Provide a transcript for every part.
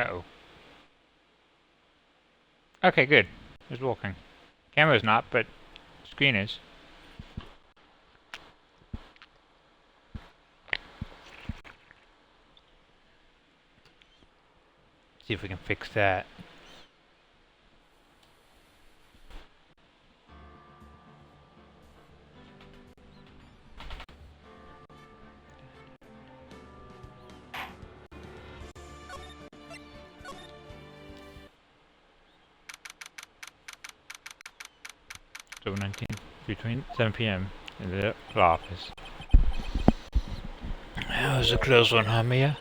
Uh-oh. Okay, good. It's walking. Camera's not, but screen is. See if we can fix that. So 19 between 7 p.m. in the office. That was a close one, huh, Mia?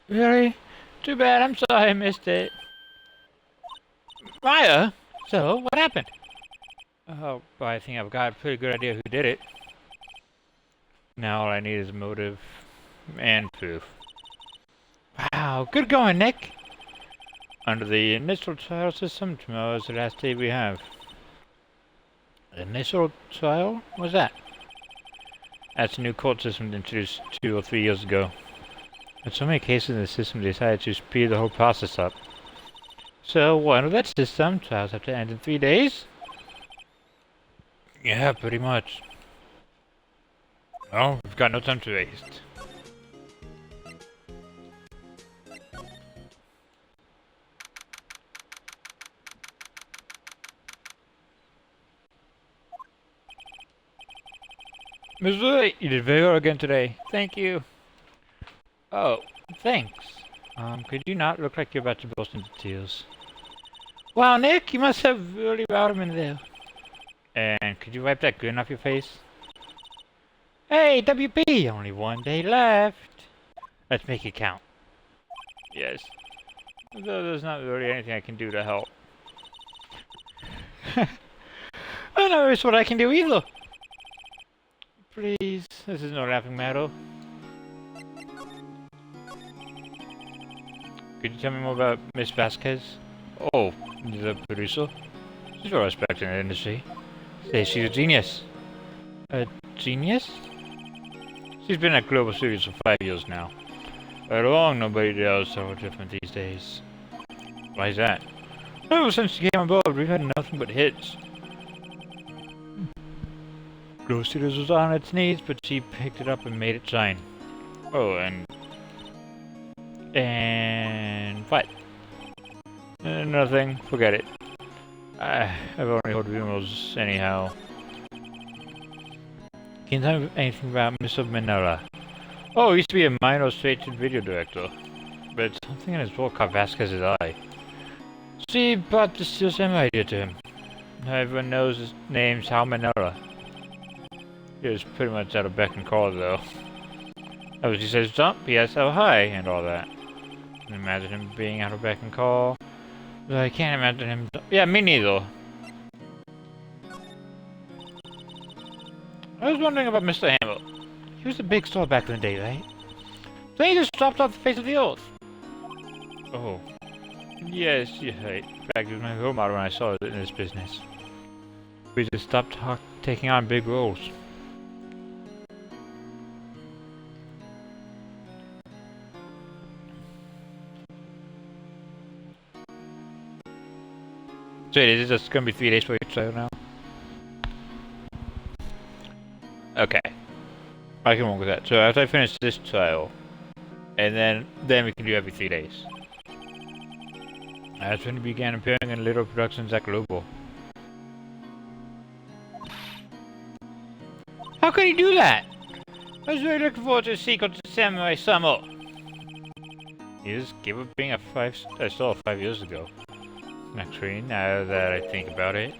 Really? Too bad. I'm sorry I missed it. Maya? So, what happened? Oh, well, I think I've got a pretty good idea who did it. Now all I need is motive and proof. Wow, good going, Nick. Under the initial trial system, tomorrow is the last day we have. Initial trial? What's that? That's a new court system introduced 2 or 3 years ago. With so many cases in the system, they decided to speed the whole process up. So, under that system, trials have to end in 3 days? Yeah, pretty much. Well, we've got no time to waste. Missouri, you did very well again today. Thank you. Oh, thanks. Could you not look like you're about to burst into tears? Wow, Nick, you must have really brought him in there. And could you wipe that grin off your face? Hey, WP! Only 1 day left. Let's make it count. Yes. Though there's not really anything I can do to help. I don't know what I can do either. Please, this is no laughing matter. Could you tell me more about Miss Vasquez? Oh, the producer? She's well respected in the industry. Say she's a genius. A genius? She's been at Global Studios for 5 years now. Right along, nobody does so different these days. Why is that? Ever since she came on board, we've had nothing but hits. Global Studios was on its knees, but she picked it up and made it shine. Oh, and what? Nothing. Forget it. I've only heard rumors anyhow. Can you tell me anything about Mr. Manila? Oh, he used to be a minor straight-to-video director, but something in his work caught Vasquez's eye. She brought the Steel Samurai idea to him. Everyone knows his name's Hal Manila. He was pretty much out of beck and call, though. As he says jump, he has how high, and all that. Can you imagine him being out of beck and call? But I can't imagine him. Yeah, me neither. I was wondering about Mr. Hammer. He was a big star back in the day, right? Then he just dropped off the face of the earth. Oh. Yes, you're right. In fact, he was my role model when I saw it in this business. We just stopped taking on big roles. So is it just gonna be 3 days for each trial now? Okay. I can work with that. So after I finish this trial, and then we can do every 3 days. That's when he began appearing in little productions at Global. How could he do that? I was really looking forward to a sequel to Samurai Summer. He just gave up being a star 5 years ago. Actually, now that I think about it,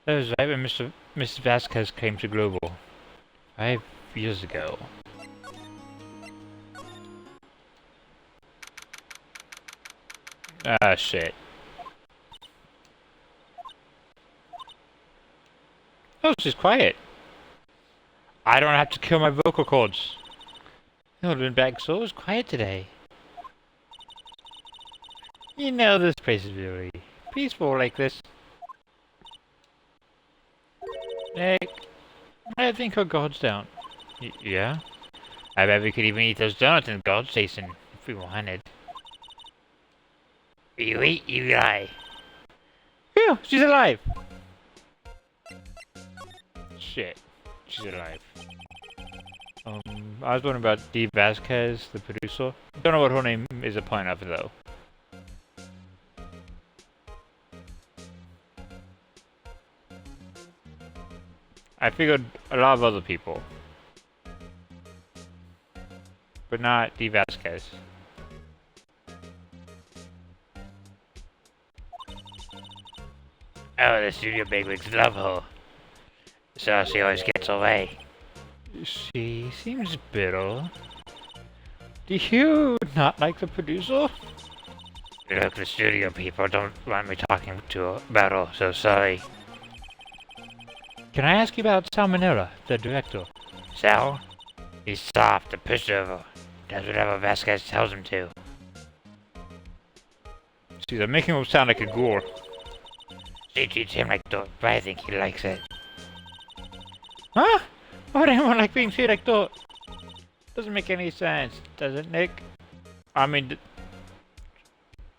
that was right when Mrs. Vasquez came to Global. 5 years ago. Ah, shit. Oh, she's quiet. I don't have to kill my vocal cords. It would have been back so it was quiet today. You know this place is really peaceful like this. Nick, I think our guard's down. Yeah? I bet we could even eat those donuts in the guard station if we wanted. You eat, you die. Phew, she's alive! Shit, she's alive. I was wondering about Dee Vasquez, the producer. Don't know what her name is a point of though. I figured a lot of other people. But not Dee Vasquez. Oh, the studio bigwigs love her. So she always gets away. She seems bitter. Do you not like the producer? Look, the studio people don't want me talking about her, so sorry. Can I ask you about Sal Manila, the director? Sal? He's soft, a pushover. Does whatever Vasquez tells him to. Jeez, I'm making him sound like a ghoul. She treats him like dirt, but I think he likes it. Huh? Why would anyone like being treated like dirt? Doesn't make any sense, does it, Nick? I mean,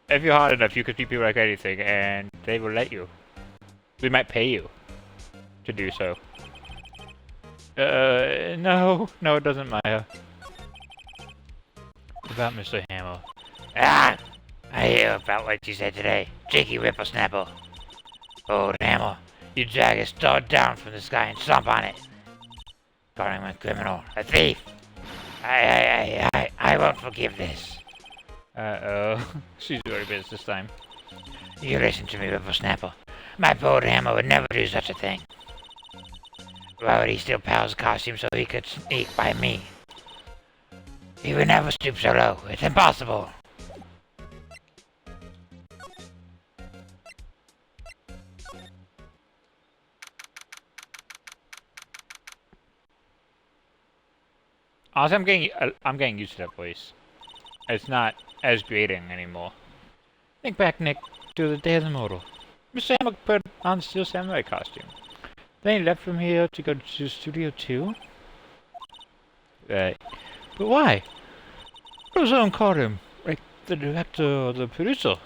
if you're hard enough, you could treat people like anything, and they will let you. They might pay you to do so. No, it doesn't matter. About Mr. Hammer. Ah! I hear about what you said today. Cheeky whippersnapper. Old Hammer, you drag a star down from the sky and stomp on it. Calling him a criminal, a thief. I won't forgive this. Uh-oh. She's very busy this time. You listen to me, whippersnapper. My poor Hammer would never do such a thing. Why would he steal Pal's costume so he could sneak by me? He would never stoop so low. It's impossible. Honestly, I'm getting used to that voice. It's not as grating anymore. Think back, Nick, to the day of the model. Mr. Hammer put on the Steel Samurai costume. Then he left from here to go to Studio 2? Right. But why? What was someone called him? Like, the director or the producer?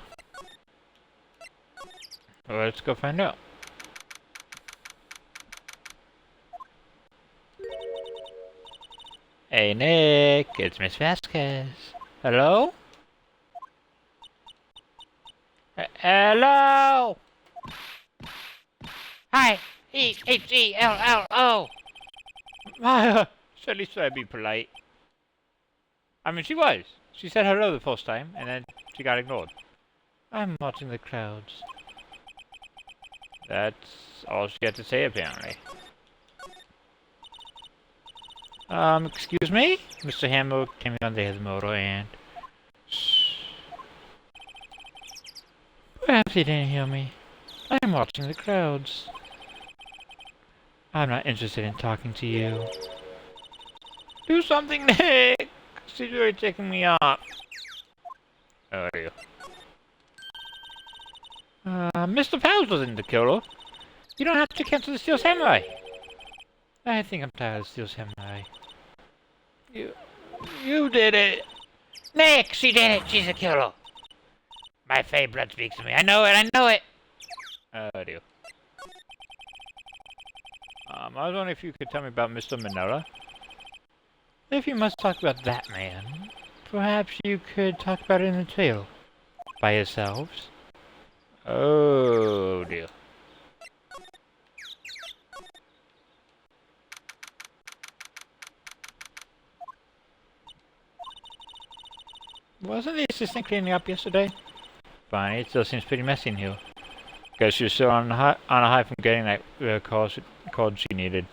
Well, let's go find out. Hey, Nick, it's Miss Vasquez. Hello? Hello? Hi, H-E-L-L-O. Maya, at least try to be polite. I mean, she was. She said hello the first time, and then she got ignored. I'm watching the clouds. That's all she had to say, apparently. Excuse me? Mr. Hammer came on the motor and... Perhaps he didn't hear me. I'm watching the clouds. I'm not interested in talking to you. Do something, Nick! She's really taking me off. Oh, there you go. Mr. Powers wasn't the killer. You don't have to cancel the Steel Samurai. I think I'm tired of Steel Samurai. You did it! Nick, she did it! She's a killer! My Fey blood speaks to me. I know it! Oh, dear. I was wondering if you could tell me about Mr. Manila. If you must talk about that man, perhaps you could talk about it in the trail. By yourselves. Oh, dear. Wasn't the assistant cleaning up yesterday? Fine, it still seems pretty messy in here. Guess she was still on a high from getting that call she needed.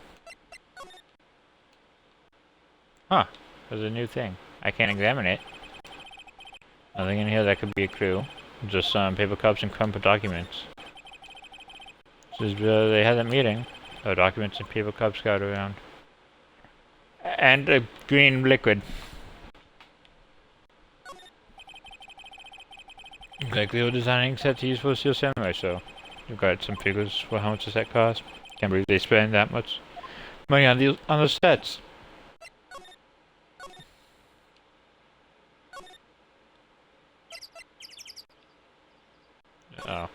Huh, there's a new thing. I can't examine it. Nothing in here that could be a clue. Just some paper cups and crumpled documents. Since they had that meeting, documents and paper cups got around. And a green liquid. Like they were designing sets to use for the Steel Samurai, so you've got some figures for how much does that cost. Can't believe they spend that much money on the sets. Oh.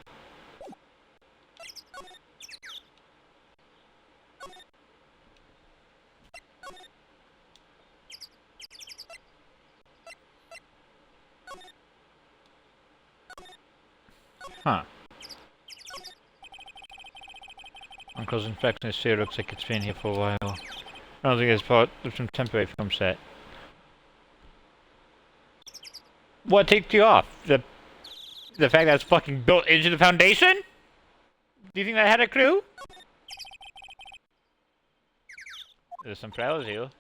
Huh. Uncle's inspection this here looks like it's been here for a while. I don't think it's part of some temporary film set. What takes you off? The fact that it's fucking built into the foundation? Do you think that had a clue? There's some flowers here.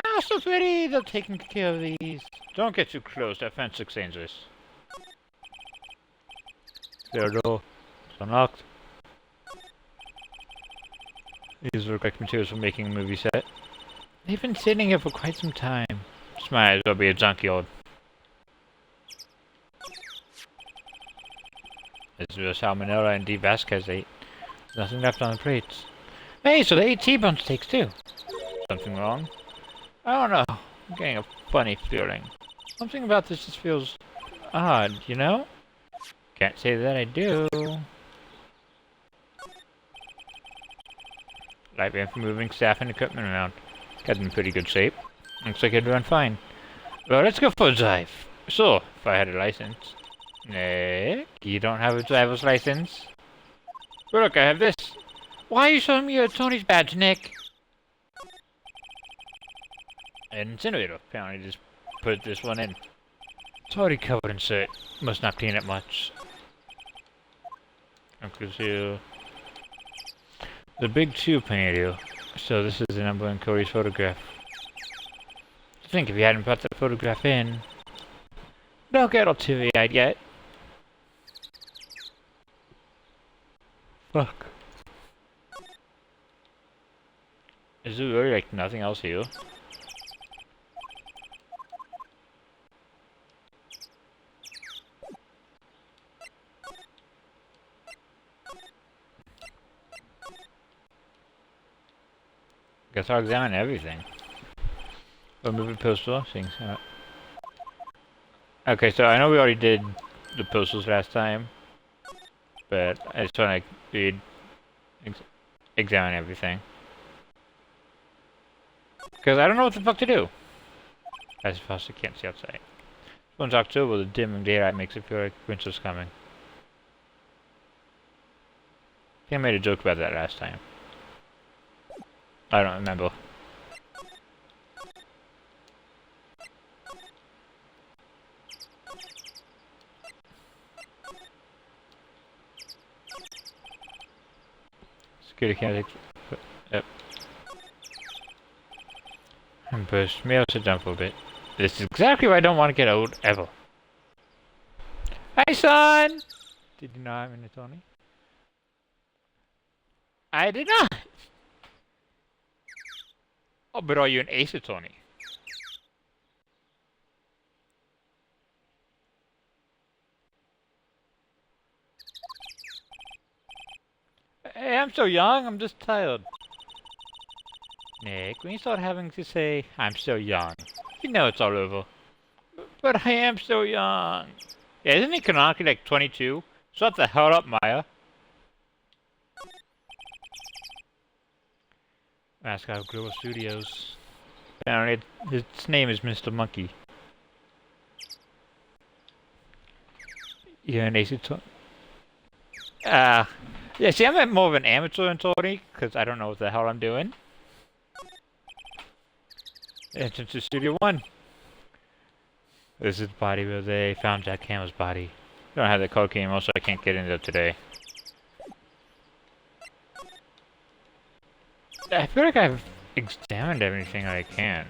Ah, so pretty. They're taking care of these. Don't get too close. That fence looks dangerous. There door. It's unlocked. These look like materials for making a movie set. They've been sitting here for quite some time. This might as well be a junkyard. It's just Salmonella and D. Vasquez ate. There's nothing left on the plates. Hey, so they ate T-bone steaks too. Something wrong? I don't know. I'm getting a funny feeling. Something about this just feels odd, you know? Can't say that I do. Light van for moving staff and equipment around. Got in pretty good shape. Looks like it'd run fine. Well, let's go for a drive. So, if I had a license. Nick, you don't have a driver's license? But look, I have this. Why are you showing me your Tony's badge, Nick? An incinerator. Apparently just put this one in. It's already covered in soot. Must not clean it much. Uncle Zoo. The big tube painted. So this is the number in Cody's photograph. I think if you hadn't put the photograph in, don't get all teary-eyed yet. Fuck. Is there really like nothing else here? Guess I'll examine everything. Remove the postal. Things. Okay, so I know we already did the postals last time, but I just want to read, examine everything. Because I don't know what the fuck to do. I suppose I can't see outside. This one's October, the dimming daylight makes it feel like winter's coming. I think I made a joke about that last time. I don't remember. Security cameras. Yep. And push me out to jump a bit. This is exactly why I don't want to get old ever. Hey, son! Did you know I'm in it, Tony? I did not! Oh, but are you an ace, Tony? Hey, I'm so young, I'm just tired. Nick, when you start having to say, I'm so young, you know it's all over. But I am so young. Yeah, isn't he canonically like 22? Shut the hell up, Maya. Mascot of Global Studios. Apparently, his name is Mr. Monkey. You're an AC Tony. Yeah, see, I'm more of an amateur in Tony, because I don't know what the hell I'm doing. Entrance to Studio 1. This is the body where they found Jack Hammer's body. I don't have the code key anymore, so I can't get into it today. I feel like I've examined everything I can.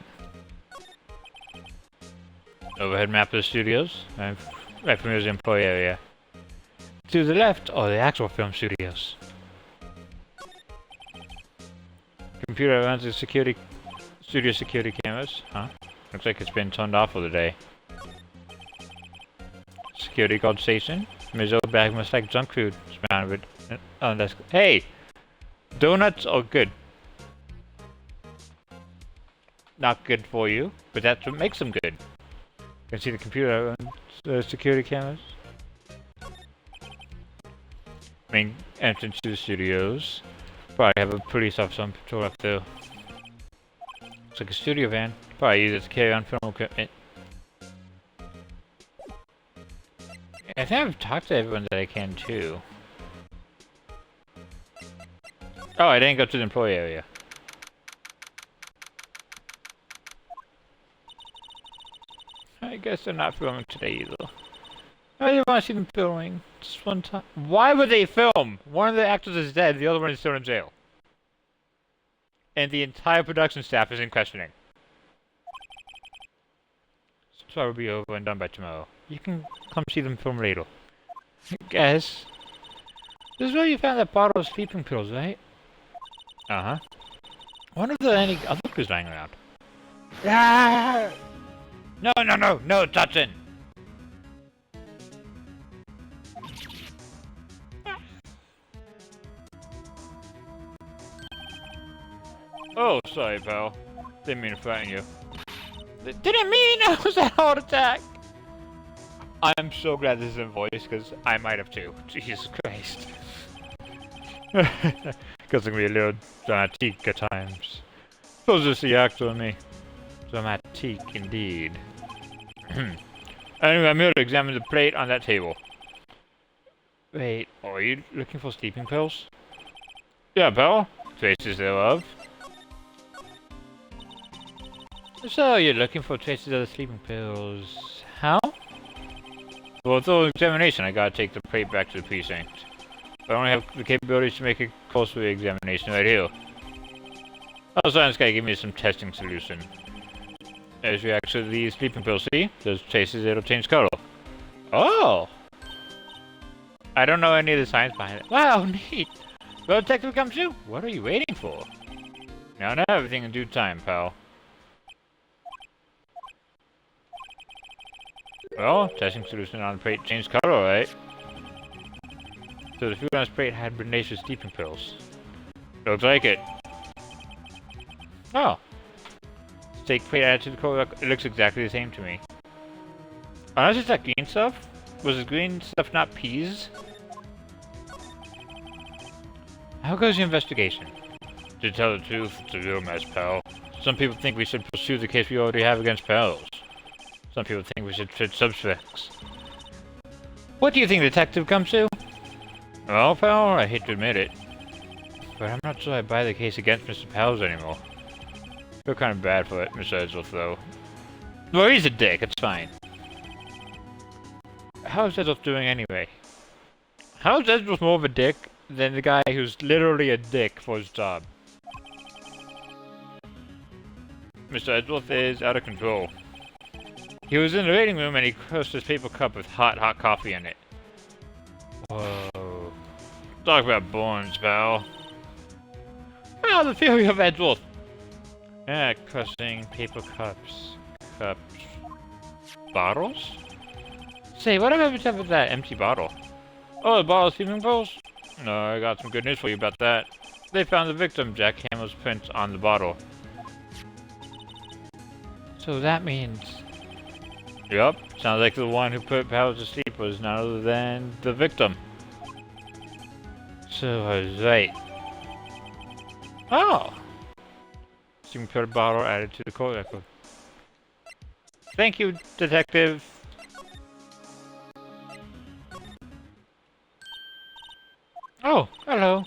Overhead map of the studios. I'm right from the employee area. To the left are the actual film studios. Computer runs the studio security cameras. Huh? Looks like it's been turned off for the day. Security guard station. Mizzle bag must like junk food. Surrounded with hey! Donuts are good. Not good for you, but that's what makes them good. You can see the computer and security cameras. Main entrance to the studios. Probably have a police officer on patrol up there. Looks like a studio van. Probably use it to carry on film equipment. I think I've talked to everyone that I can too. Oh, I didn't go to the employee area. I guess they're not filming today either. I didn't want to see them filming. Just one time. Why would they film? One of the actors is dead, the other one is still in jail. And the entire production staff is in questioning. This trial will be over and done by tomorrow. You can come see them film later. I guess. This is where you found that bottle of sleeping pills, right? Uh-huh. I wonder if there are any other clues lying around. Ah! No, touching! sorry, pal. Didn't mean to frighten you. Didn't mean I was at heart attack! I'm so glad this isn't voice, because I might have too. Jesus Christ. Because it can be a little dramatique at times. Suppose it's the actor in me. Dramatique indeed. Anyway, I'm here to examine the plate on that table. Wait, are you looking for sleeping pills? Yeah, pal. Traces thereof. So, you're looking for traces of the sleeping pills. How? Well, through examination, I gotta take the plate back to the precinct. I only have the capabilities to make a closer examination right here. Oh, science guy, give me some testing solution. As you react to the sleeping pill, see? Those traces, it'll change color. Oh! I don't know any of the science behind it. Wow, neat! Well, detective comes too? What are you waiting for? Now, everything in due time, pal. Well, testing solution on the plate changed color, right? So the food on this plate had Bernace's sleeping pills. Looks like it. Oh. Steak plate added to the color, it looks exactly the same to me. Unless it's that green stuff? Was the green stuff not peas? How goes the investigation? To tell the truth, it's a real mess, pal. Some people think we should pursue the case we already have against pals. Some people think we should treat suspects. What do you think the detective comes to? Well, pal, I hate to admit it, but I'm not sure I buy the case against Mr. Pals anymore. Feel kind of bad for it, Mr. Edgeworth, though. Well, he's a dick, it's fine. How's Edgeworth doing anyway? How's Edgeworth more of a dick than the guy who's literally a dick for his job? Mr. Edgeworth is out of control. He was in the waiting room and he crushed his paper cup with hot coffee in it. Whoa. Talk about bones, pal. Ah, the theory of Edgeworth. Yeah, crushing paper cups. Bottles? Say, what happened with that empty bottle? Oh, the bottle of sleeping pills? No, I got some good news for you about that. They found the victim, Jack Hamill's print on the bottle. So that means... Yup, sounds like the one who put Pals to sleep was none other than the victim. So I was right. Oh! Sleeping pill bottle added to the court record. Thank you, detective. Oh, hello.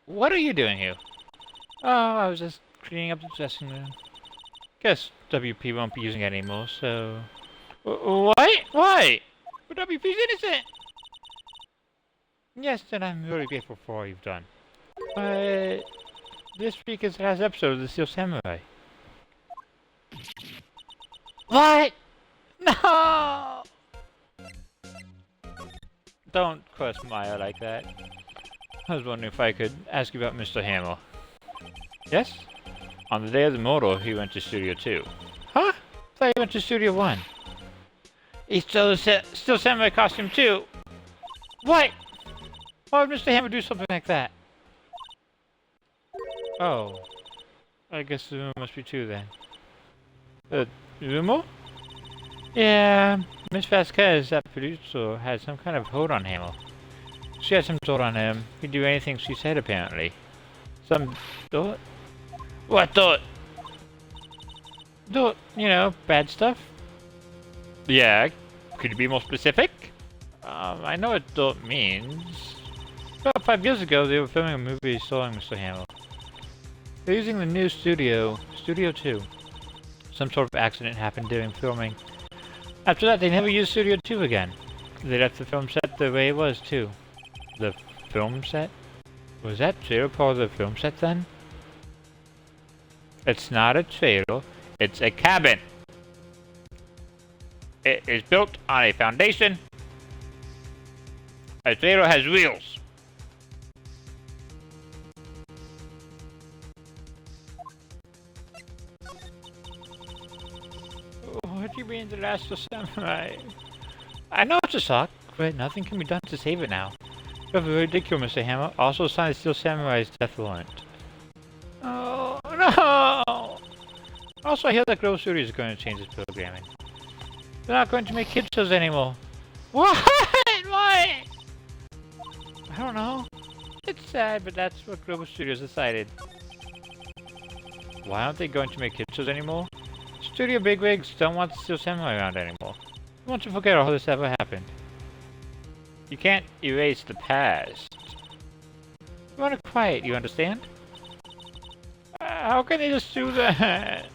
What are you doing here? Oh, I was just cleaning up the dressing room. Guess WP won't be using it anymore, so... What? Why? But WP's innocent! Yes, and I'm really grateful for all you've done. But... this week is the last episode of The Steel Samurai. What? No! Don't crush Maya like that. I was wondering if I could ask you about Mr. Hammer. Yes? On the day of the murder, he went to Studio 2. Huh? I thought he went to Studio 1. He stole the Steel Samurai costume too! What? Why would Mr. Hammer do something like that? Oh. I guess the rumor must be true then. Rumor? Yeah, Miss Vasquez, that producer, had some kind of hold on Hammer. She had some hold on him. He'd do anything she said, apparently. Some thought? What thought? Thought, you know, bad stuff? Yeah, could you be more specific? I know what thought means. About 5 years ago, they were filming a movie starring Mr. Hammer. They're using the new studio, Studio 2. Some sort of accident happened during filming. After that, they never used Studio 2 again. They left the film set the way it was, too. The film set? Was that trailer part of the film set, then? It's not a trailer, it's a cabin. It is built on a foundation. A trailer has wheels. What do you mean the last of Samurai? I know it's a shock, but nothing can be done to save it now. You have a ridiculous, Mr. Hammer. Also signed Steel Samurai's death warrant. Oh, Also, I hear that Grove Studios is going to change its programming. They're not going to make kids shows anymore. What? Why? I don't know. It's sad, but that's what Global Studios decided. Why aren't they going to make kids shows anymore? Studio bigwigs don't want the Steel Samurai around anymore. They want to forget all this ever happened. You can't erase the past. You want to quiet, you understand? How can they just do that?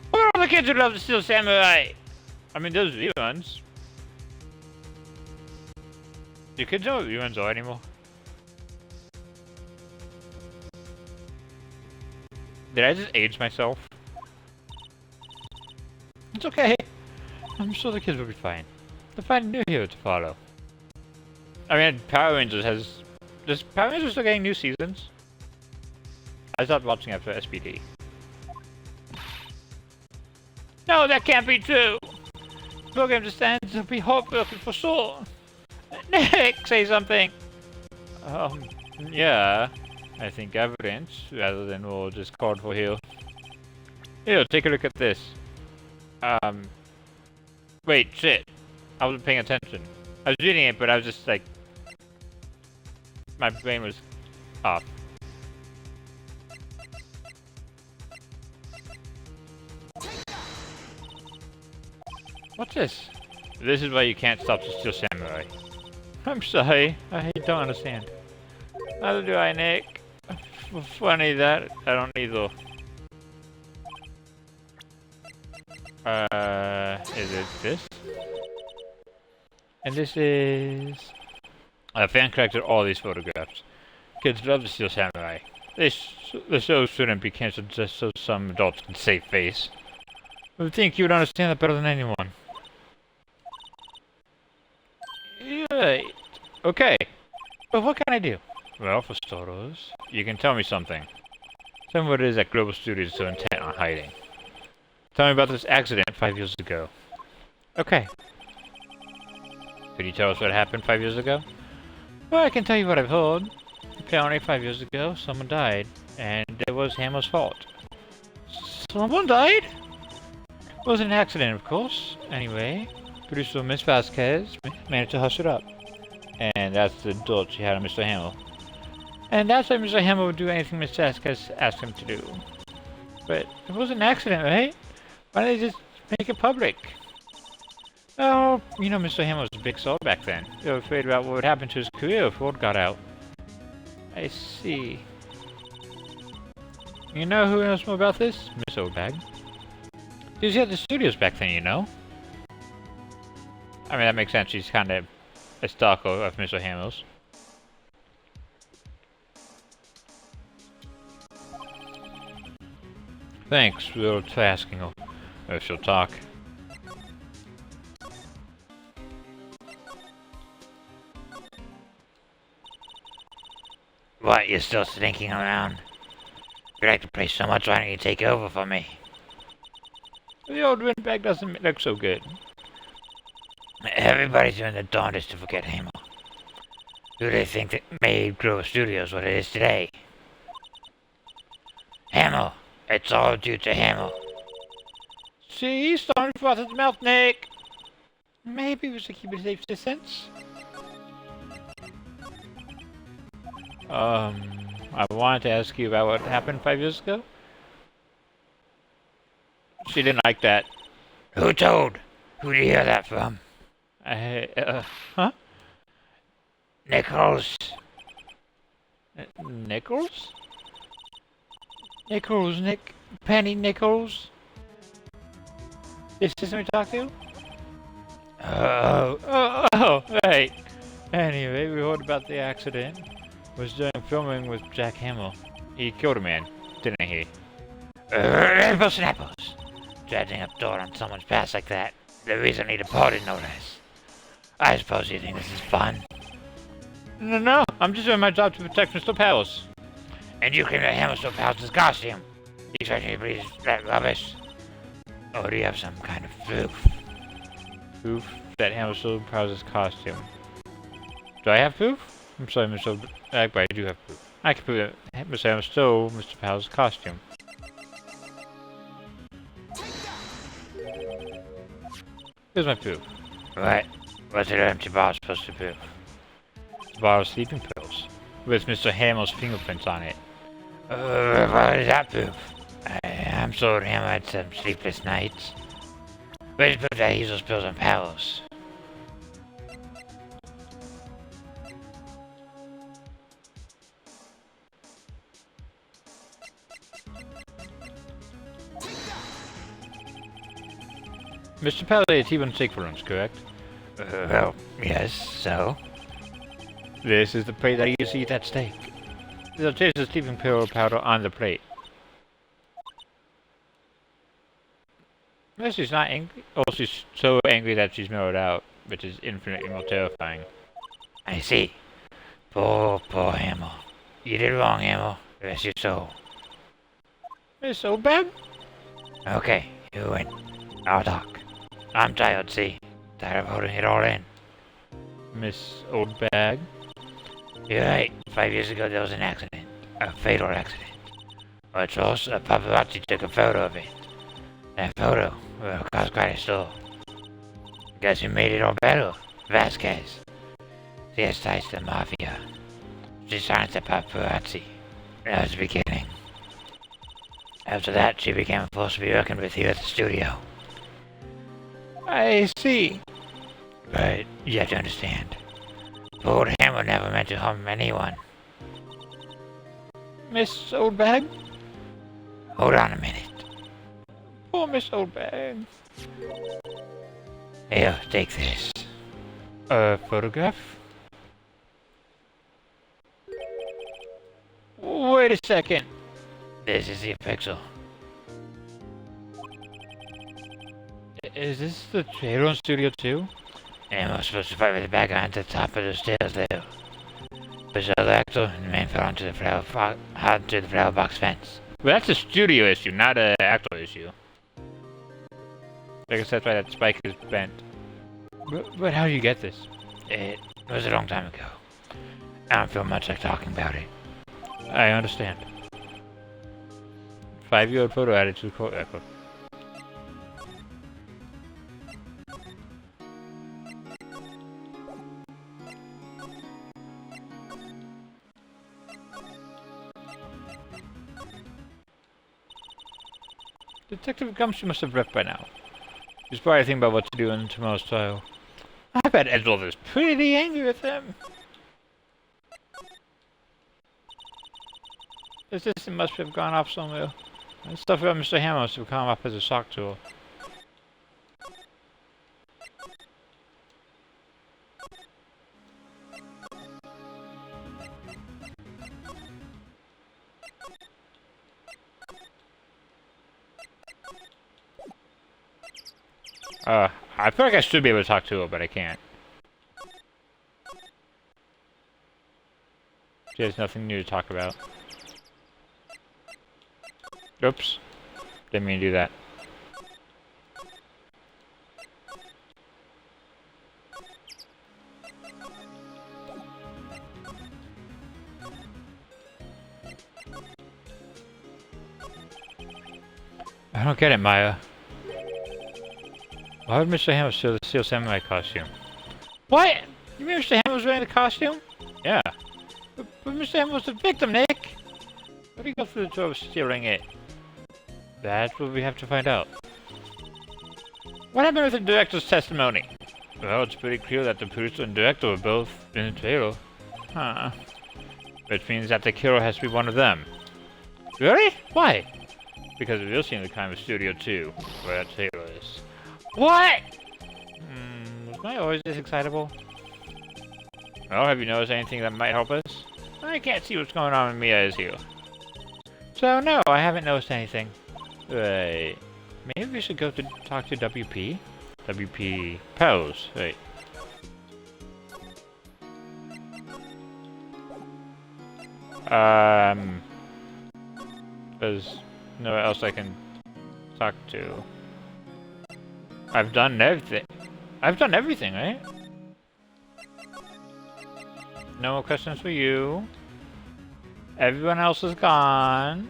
Where are all the kids who love the Steel Samurai? I mean, those reruns. Do kids know what reruns are anymore? Did I just age myself? It's okay. I'm sure the kids will be fine. They'll find a new hero to follow. I mean, Power Rangers has... Does Power Rangers still getting new seasons? I stopped watching after SPD. No, that can't be true! The program just ends to be heartbroken for sure. Nick, say something! Yeah. I think evidence, rather than all just called for here. Here, take a look at this. Wait, shit. I wasn't paying attention. I was reading it, but I was just like... My brain was off. What's this? This is why you can't stop the Steel Samurai. I'm sorry, I don't understand. Neither do I, Nick. Funny that, I don't either. Is it this? And this is... A fan collected all these photographs. Kids love the Steel Samurai. The show shouldn't be cancelled just so some adults can save face. I would think you would understand that better than anyone. Right. Okay. But what can I do? Well, for starters, you can tell me something. Tell me what it is that Global Studios is so intent on hiding. Tell me about this accident 5 years ago. Okay. Could you tell us what happened 5 years ago? Well, I can tell you what I've heard. Apparently 5 years ago, someone died, and it was Hammer's fault. Someone died? It was an accident, of course. Anyway, producer Miss Vasquez managed to hush it up. And that's the dirt she had on Mr. Hammer. And that's why Mr. Hammer would do anything Miss Vasquez asked him to do. But it was an accident, right? Why don't they just make it public? Oh, you know Mr. Hammer was a big star back then. They were afraid about what would happen to his career if word got out. I see. You know who knows more about this? Miss Oldbag. She was at the studios back then, you know? I mean, that makes sense. She's kind of a stalker of Mr. Hammer's. Thanks for asking her if she'll talk. What, you're still stinking around? You like to play so much, why don't you take over for me? The old windbag doesn't look so good. Everybody's doing their darndest to forget Hammer. Who do they think that made Grove Studios what it is today? Hammer! It's all due to Hammer. See, he's starting to froth at the mouth, Nick. Maybe we should keep a safe distance. I wanted to ask you about what happened 5 years ago. She didn't like that. Who told? Who did you hear that from? Huh? Nichols. Nichols? Nichols, Penny Nichols? This is who we talk to? Oh, right. Anyway, we heard about the accident. Was doing filming with Jack Hamill. He killed a man, didn't he? Rainbow Snappers. Dredging up dirt on someone's past like that. The recently departed, no less. I suppose you think this is fun. No, I'm just doing my job to protect Mr. Powers. And you claim that Hammer still powers his costume. You expect me to believe that rubbish? Or do you have some kind of proof? Proof that Hammer still powers his costume. Do I have proof? I'm sorry, Mr. But I do have proof. I can prove that Mr. Hammer stole Mr. Powers' costume. Here's my proof. What? What's an empty bottle supposed to prove? A bar of sleeping pills. With Mr. Hamill's fingerprints on it. What does that prove? I'm so damn had some sleepless nights. Where's proof that I use those pills on pals? Mr. Pally had T-bone steak for lunch, correct? Well, yes, so? This is the plate that he used to eat that steak. There's a taste of sleeping pill powder on the plate. No, she's not angry. Oh, she's so angry that she's mellowed out, which is infinitely more terrifying. I see. Poor Hamill. You did wrong, Hamill. Rest your soul. Miss Oldbag? Okay, you win. I'll talk. I'm tired, see? Tired of holding it all in. Miss Oldbag? You're right. 5 years ago there was an accident. A fatal accident. What's worse, a paparazzi took a photo of it. That photo, well, caused quite a stir. Guess who made it all better? Vasquez. She has ties to the mafia. She silenced the paparazzi. That was the beginning. After that, she became a force to be reckoned with here at the studio. I see. But you have to understand. Lord Hammer never meant to harm anyone. Miss Oldbag? Hold on a minute. Poor Miss Oldbag. Here, take this. A photograph? Wait a second. This is the pixel. Is this the trailer on Studio 2? And we're supposed to fight with the bad guy at the top of the stairs there. But the other actor and the man fell onto the flower box fence. Well, that's a studio issue, not an actor issue. I guess that's why that spike is bent. But how do you get this? It was a long time ago. I don't feel much like talking about it. I understand. 5-year-old photo added to the court record. Detective Gumshoe must have left by now. He's probably thinking about what to do in tomorrow's trial. I bet Edward is pretty angry with him. This system must have gone off somewhere. And stuff about Mr. Hammer must have come up as a shock tool. I feel like I should be able to talk to her, but I can't. She has nothing new to talk about. Oops. Didn't mean to do that. I don't get it, Maya. Why would Mr. Hammer steal the Steel Samurai costume? What? You mean Mr. Hammer was wearing the costume? Yeah. But Mr. Hammer was the victim, Nick! How do you go through the door of stealing it? That's what we have to find out. What happened with the director's testimony? Well, it's pretty clear that the producer and director were both in the trailer. Huh. Which means that the killer has to be one of them. Really? Why? Because the real scene of the crime is Studio 2, where that trailer is. What? Was I always this excitable? Well, have you noticed anything that might help us? I can't see what's going on when Mia is here. So no, I haven't noticed anything. Right. Maybe we should go to talk to WP? WP Pose. Wait. There's nowhere else I can talk to. I've done everything. I've done everything, right? No more questions for you. Everyone else is gone.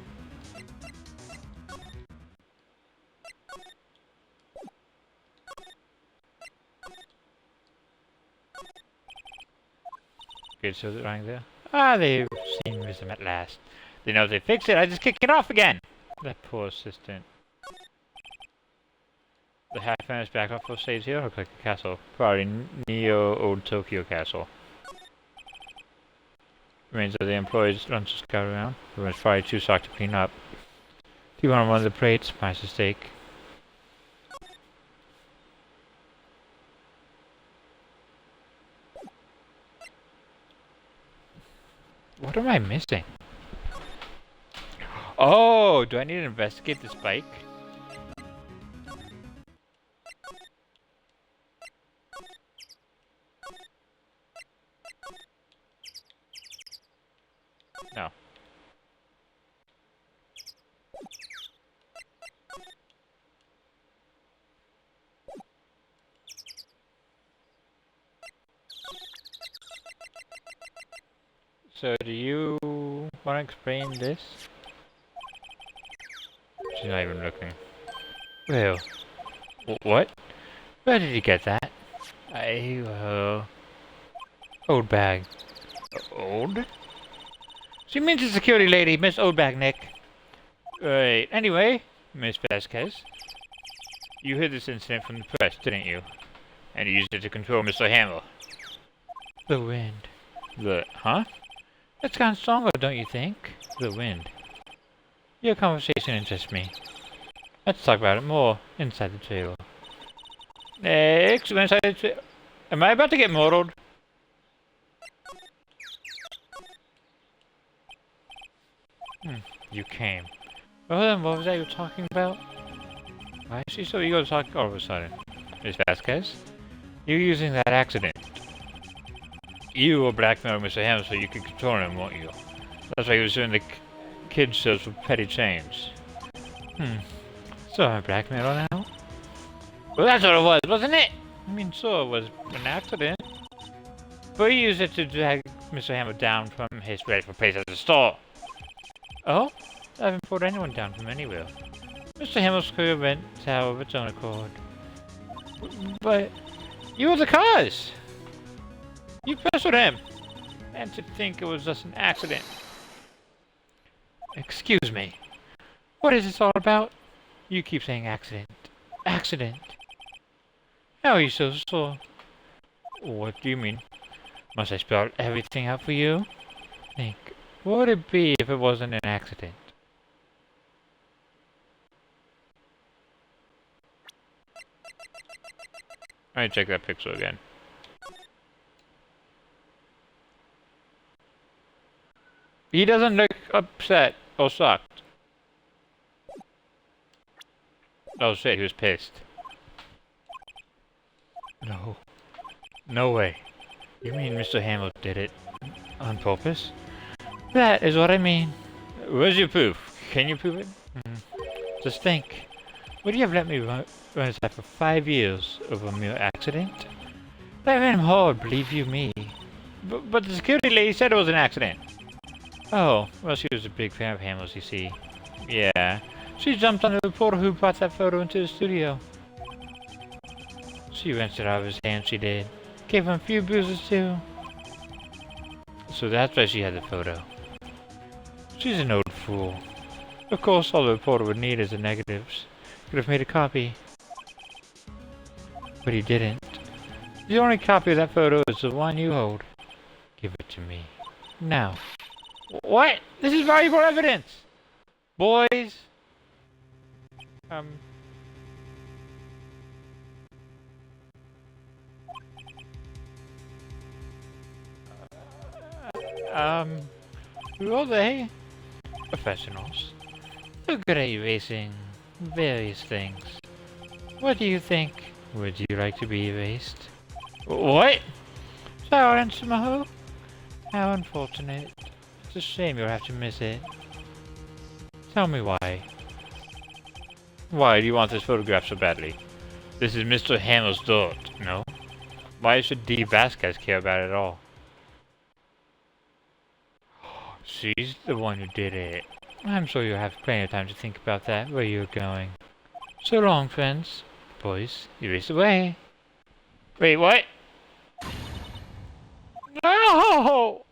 Good, so right there. Ah, they've seen them at last. They know if they fix it, I just kick it off again. That poor assistant. The half-finished back off stage here looks like a castle. Probably Neo Old Tokyo Castle. Remains of the employees runs to scout around. It was probably too socked to clean up. Do you want one of the plates? Nice steak. What am I missing? Oh, do I need to investigate this bike? No. So do you want to explain this? She's not even looking. Well, what? Where did you get that? Old bag. Old? She means the security lady, Miss Oldbag, Nick. Right. Anyway, Miss Vasquez, you heard this incident from the press, didn't you? And you used it to control Mr. Hamill. The wind. Huh? That's gone stronger, don't you think? The wind. Your conversation interests me. Let's talk about it more inside the trailer. Next, inside the trailer. Am I about to get mortaled? You came. Well then, what was that you were talking about? I see, so you go to talk all of a sudden. Miss Vasquez? You're using that accident. You were blackmailing Mr. Hamill so you could control him, weren't you? That's why he was doing the kid shows with petty change. So I'm a blackmailer now? Well, that's what it was, wasn't it? I mean, sure, it was an accident. But you used it to drag Mr. Hamill down from his rightful place at the store. Oh? I haven't pulled anyone down from anywhere. Mr. Hamill's career went sour of its own accord. But you were the cause! You pestered him! And to think it was just an accident. Excuse me. What is this all about? You keep saying accident. Accident. How are you so sure? What do you mean? Must I spell everything out for you? Think. What would it be if it wasn't an accident? Alright, check that pixel again. He doesn't look upset or shocked. Oh shit, he was pissed. No. No way. You mean Mr. Hamill did it on purpose? That is what I mean. Where's your proof? Can you prove it? Just think. Would you have let me run aside for 5 years over a mere accident? That made him hard, believe you me. But the security lady said it was an accident. Oh, well, she was a big fan of Hamill's, you see. Yeah. She jumped on the reporter who brought that photo into the studio. She wrenched it out of his hand, she did. Gave him a few bruises, too. So that's why she had the photo. She's an old fool. Of course, all the reporter would need is the negatives. Could have made a copy. But he didn't. The only copy of that photo is the one you hold. Give it to me. Now. What? This is valuable evidence! Boys! Who are they? Professionals. They're good at erasing various things. What do you think? Would you like to be erased? What? Silence, Maho? How unfortunate. It's a shame you'll have to miss it. Tell me why. Why do you want this photograph so badly? This is Mr. Hamill's daughter, no? Why should D. Vasquez care about it at all? She's the one who did it. I'm sure you'll have plenty of time to think about that, where you're going. So long, friends. Boys, erase away. Wait, what? No!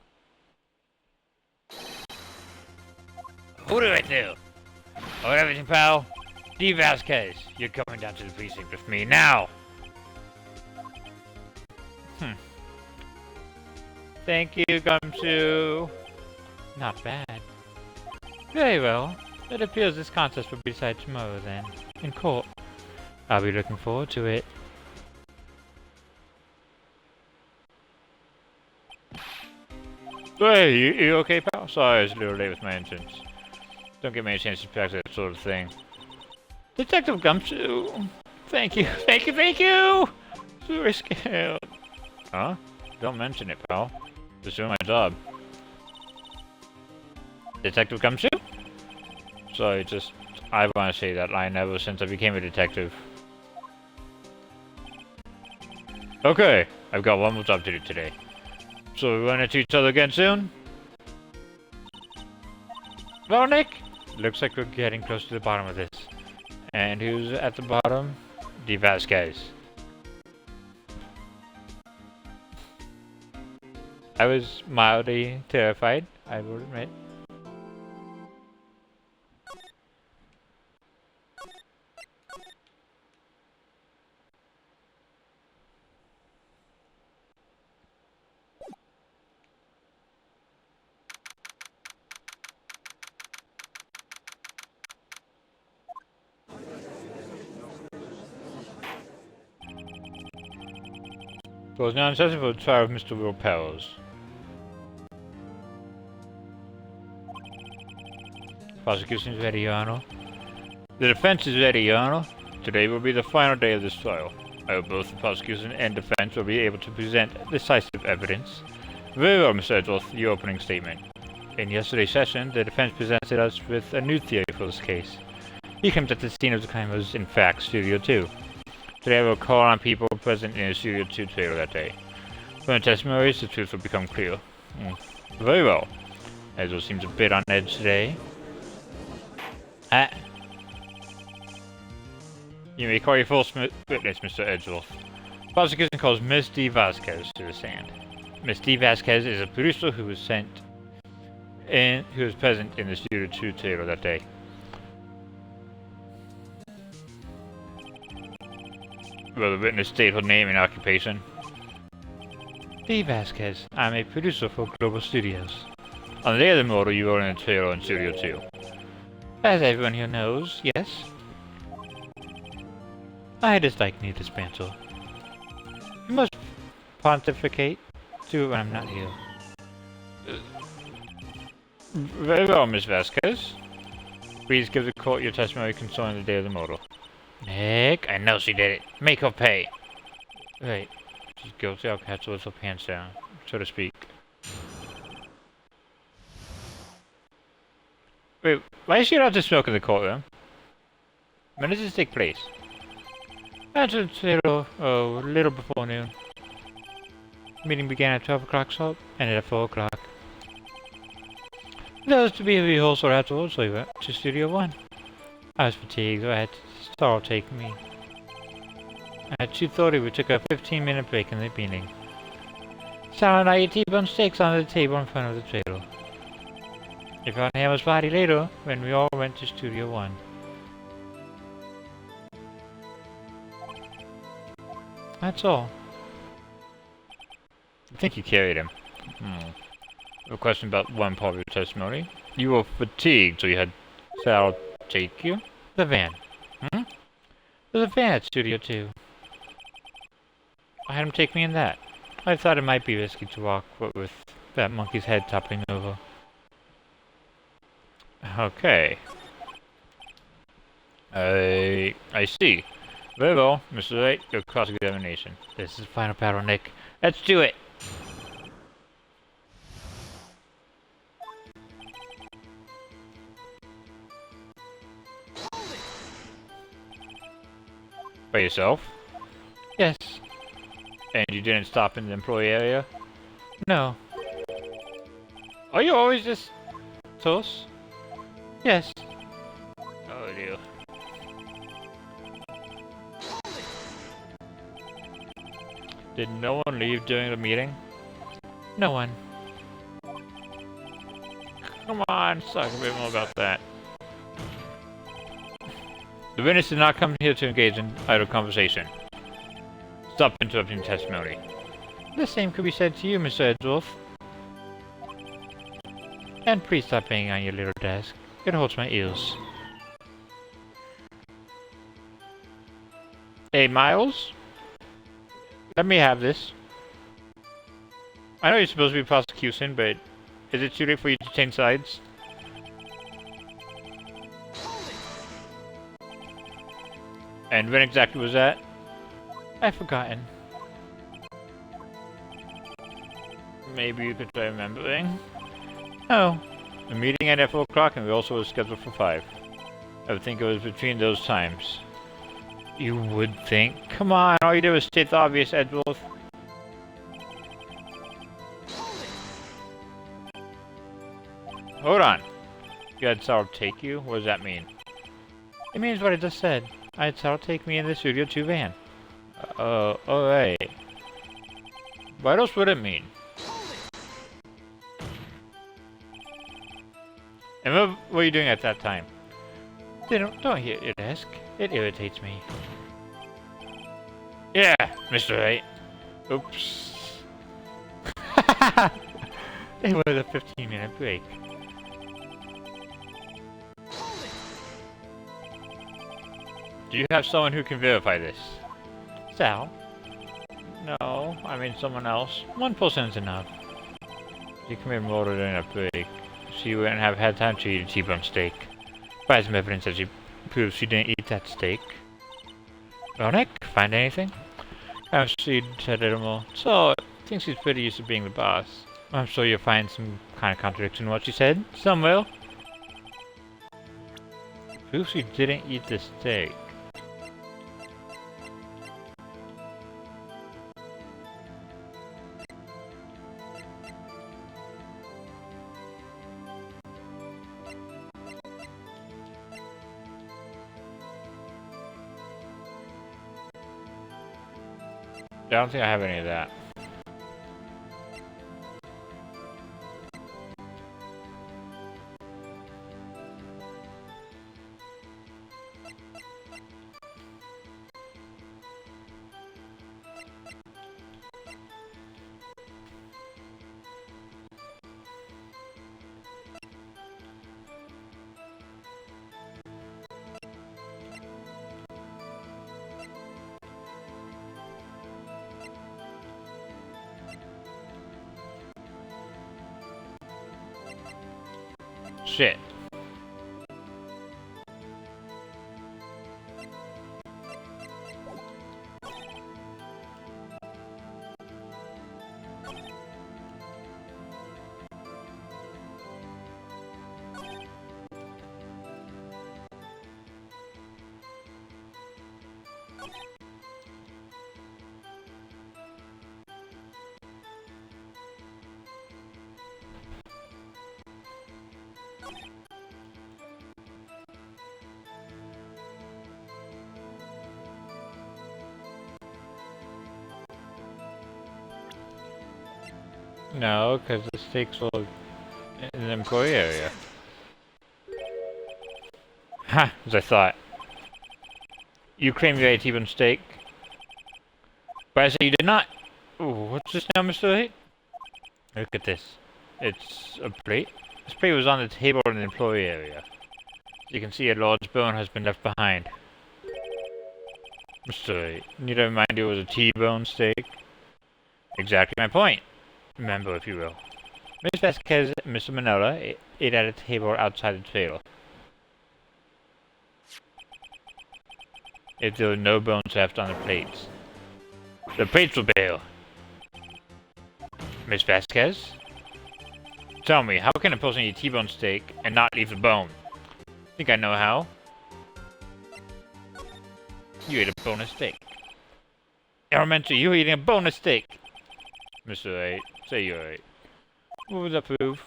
Who do I do? Oh, everything, pal. D. Vasquez, you're coming down to the precinct with me now. Thank you, Gumshoe. Not bad. Very well. It appears this contest will be decided tomorrow then, in court. I'll be looking forward to it. Hey, you okay, pal? Sorry, I was a little late with my entrance. Don't get many chances to practice that sort of thing. Detective Gumshoe! Thank you, thank you, thank you! Super scared. Huh? Don't mention it, pal. Just doing my job. Detective Gumshoe? Sorry, I want to say that line ever since I became a detective. Okay, I've got one more job to do today. So we run into each other again soon? Well, Nick, looks like we're getting close to the bottom of this. And who's at the bottom? D. Vasquez. I was mildly terrified, I will admit. It was now necessary for the trial of Mr. Will Perils. Prosecution is ready, Your Honor. The defense is ready, Your Honor. Today will be the final day of this trial. I hope both the prosecution and defense will be able to present decisive evidence. Very well, Mr. Edgeworth, your opening statement. In yesterday's session, the defense presented us with a new theory for this case. He claimed that the scene of the crime was, in fact, Studio 2. Today I will call on people present in the Studio 2 trailer that day. From the testimonies, the truth will become clear. Very well. Edgeworth seems a bit on edge today. You may call your false witness, Mr. Edgeworth. Prosecution calls Miss D. Vasquez to the stand. Miss D. Vasquez is a producer who was present in the Studio 2 trailer that day. Will the witness state her name and occupation? D. Vasquez. I'm a producer for Global Studios. On the day of the murder, you were in a trailer in Studio 2. As everyone here knows, yes? I dislike needless banter. You must pontificate to when I'm not here. Very well, Miss Vasquez. Please give the court your testimony concerning the day of the murder. Nick, I know she did it. Make her pay. Right. She's guilty. I'll catch her with her pants down, so to speak. Wait, why is she allowed to smoke in the courtroom? When does this take place? After a little before noon. Meeting began at 12 o'clock, so ended at 4 o'clock. There was to be a rehearsal afterwards, so we went to Studio 1. I was fatigued, so I had Starl take me. At 2:30, we took a 15-minute break in the meeting. Sal and I ate T-bone steaks on the table in front of the trailer. We found Hammer's body later when we all went to Studio 1. That's all. I think you carried him. A question about one part of your testimony. You were fatigued, so you had Sal take you? The van. There's a van at Studio 2. I had him take me in that. I thought it might be risky to walk with that monkey's head toppling over. Okay. I see. Very well, Mr. Wright, your cross-examination. This is the final battle, Nick. Let's do it! By yourself? Yes. And you didn't stop in the employee area? No. Are you always this close? Yes. Oh dear. Did no one leave during the meeting? No one. Come on, let's talk a bit more about that. The witness did not come here to engage in idle conversation. Stop interrupting testimony. The same could be said to you, Mr. Edgeworth. And please stop banging on your little desk. It hurts my ears. Hey, Miles? Let me have this. I know you're supposed to be prosecution, but is it too late for you to change sides? And when exactly was that? I've forgotten. Maybe you could try remembering? Oh. The meeting ended at 4 o'clock and we also were scheduled for 5. I would think it was between those times. You would think? Come on, all you did was state the obvious, Edgeworth. Hold on. You had Sarah take you? What does that mean? It means what I just said. I had Sarah take me in the Studio 2 van. Alright. What else would it mean? And what were you doing at that time? Don't hit your desk. It irritates me. Yeah, Mr. Wright. Oops. It was a 15-minute break. Do you have someone who can verify this? Sal? No, I mean someone else. One person is enough. You committed murder during a break. She wouldn't have had time to eat a T-bone steak. Provide some evidence that she proves she didn't eat that steak. Well, Nick, find anything? She said a little more. So, thinks she's pretty used to being the boss. I'm sure you'll find some kind of contradiction in what she said. Some will. Proves she didn't eat the steak. I don't think I have any of that. Shit. No, because the steaks were in the employee area. Ha! As I thought. You claim you ate a T-bone steak. But I say you did not. Ooh, what's this now, Mr. Wright? Look at this. It's a plate. This plate was on the table in the employee area. As you can see, a large bone has been left behind. Mr. Wright, need I remind you it was a T-bone steak? Exactly my point. Remember, if you will. Miss Vasquez and Mr. Manila ate at a table outside the trailer. If there were no bones left on the plates. The plates were bare. Miss Vasquez? Tell me, how can a person eat a T-bone steak and not leave the bone? Think I know how? You ate a boneless steak. Elementary, you were eating a boneless steak! Mr. Wright, say you're right. What would that prove?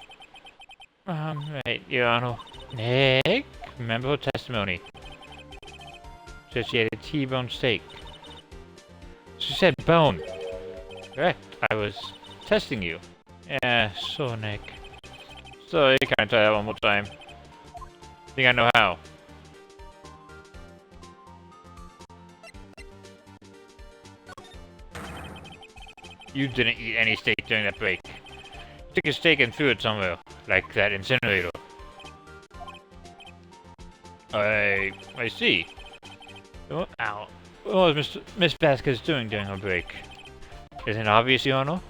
Right, Your Honor. Nick, remember her testimony. Said she had a T-bone steak. She said bone. Correct, I was testing you. Yeah, so Nick. So, can I try that one more time? Think I know how. You didn't eat any steak during that break. You took a steak and threw it somewhere, like that incinerator. I see. Oh, ow. What was Miss Vasquez doing during her break? Isn't it obvious, Your Honor?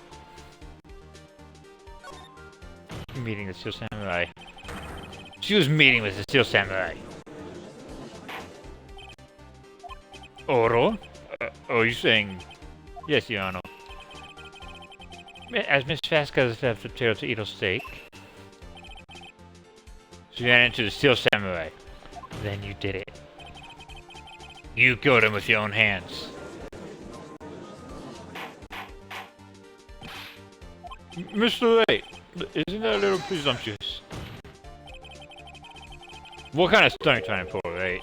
Meeting the Steel Samurai. She was meeting with the Steel Samurai. Oro? Oh, you're saying... Yes, Your Honor. As Miss Vasquez left the tail to eat her steak, she ran into the Steel Samurai. Then you did it. You killed him with your own hands. Mr. Wright, isn't that a little presumptuous? What kind of stunt are you trying to pull, right?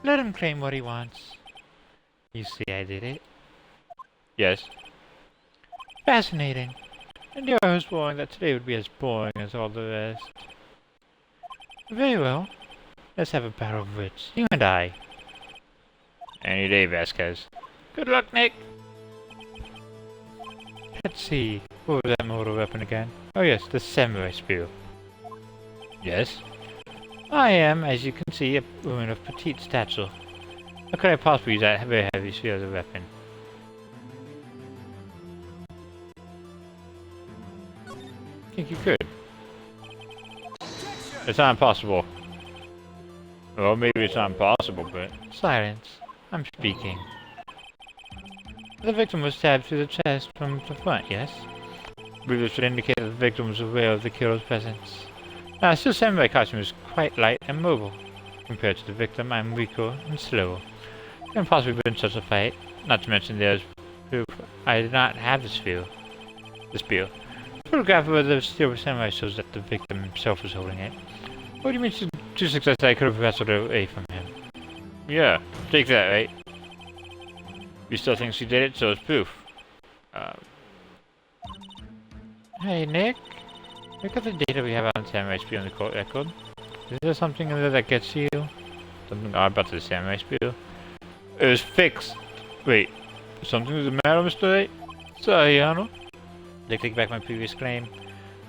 Let him claim what he wants. You see I did it? Yes. Fascinating. I knew I was wrong that today would be as boring as all the rest. Very well. Let's have a battle of wits, you and I. Any day, Vasquez. Good luck, Nick. Let's see. What was that mortal weapon again? Oh yes, the samurai spear. Yes? I am, as you can see, a woman of petite stature. How could I possibly use that very heavy spear as a weapon? I think you could. It's not impossible. Well, maybe it's not impossible, but... Silence. I'm speaking. The victim was stabbed through the chest from the front, yes? I believe this would indicate that the victim was aware of the killer's presence. Now, Steel Samurai costume is quite light and mobile. Compared to the victim, I'm weaker and slower. I couldn't possibly win such a fight. Not to mention there's proof I did not have the spear. The spear. The photograph of the Steel Samurai shows that the victim himself was holding it. What do you mean to success I could have wrestled it away from him? Yeah, take that, right? You still think she did it, so it's proof. Hey, Nick. Look at the data we have on Samurai Spear on the court record. Is there something in there that gets you? Something odd about the Samurai Spear? It was fixed. Wait, something's the matter, Mr. Wright? Sorry, Arnold. They take back my previous claim.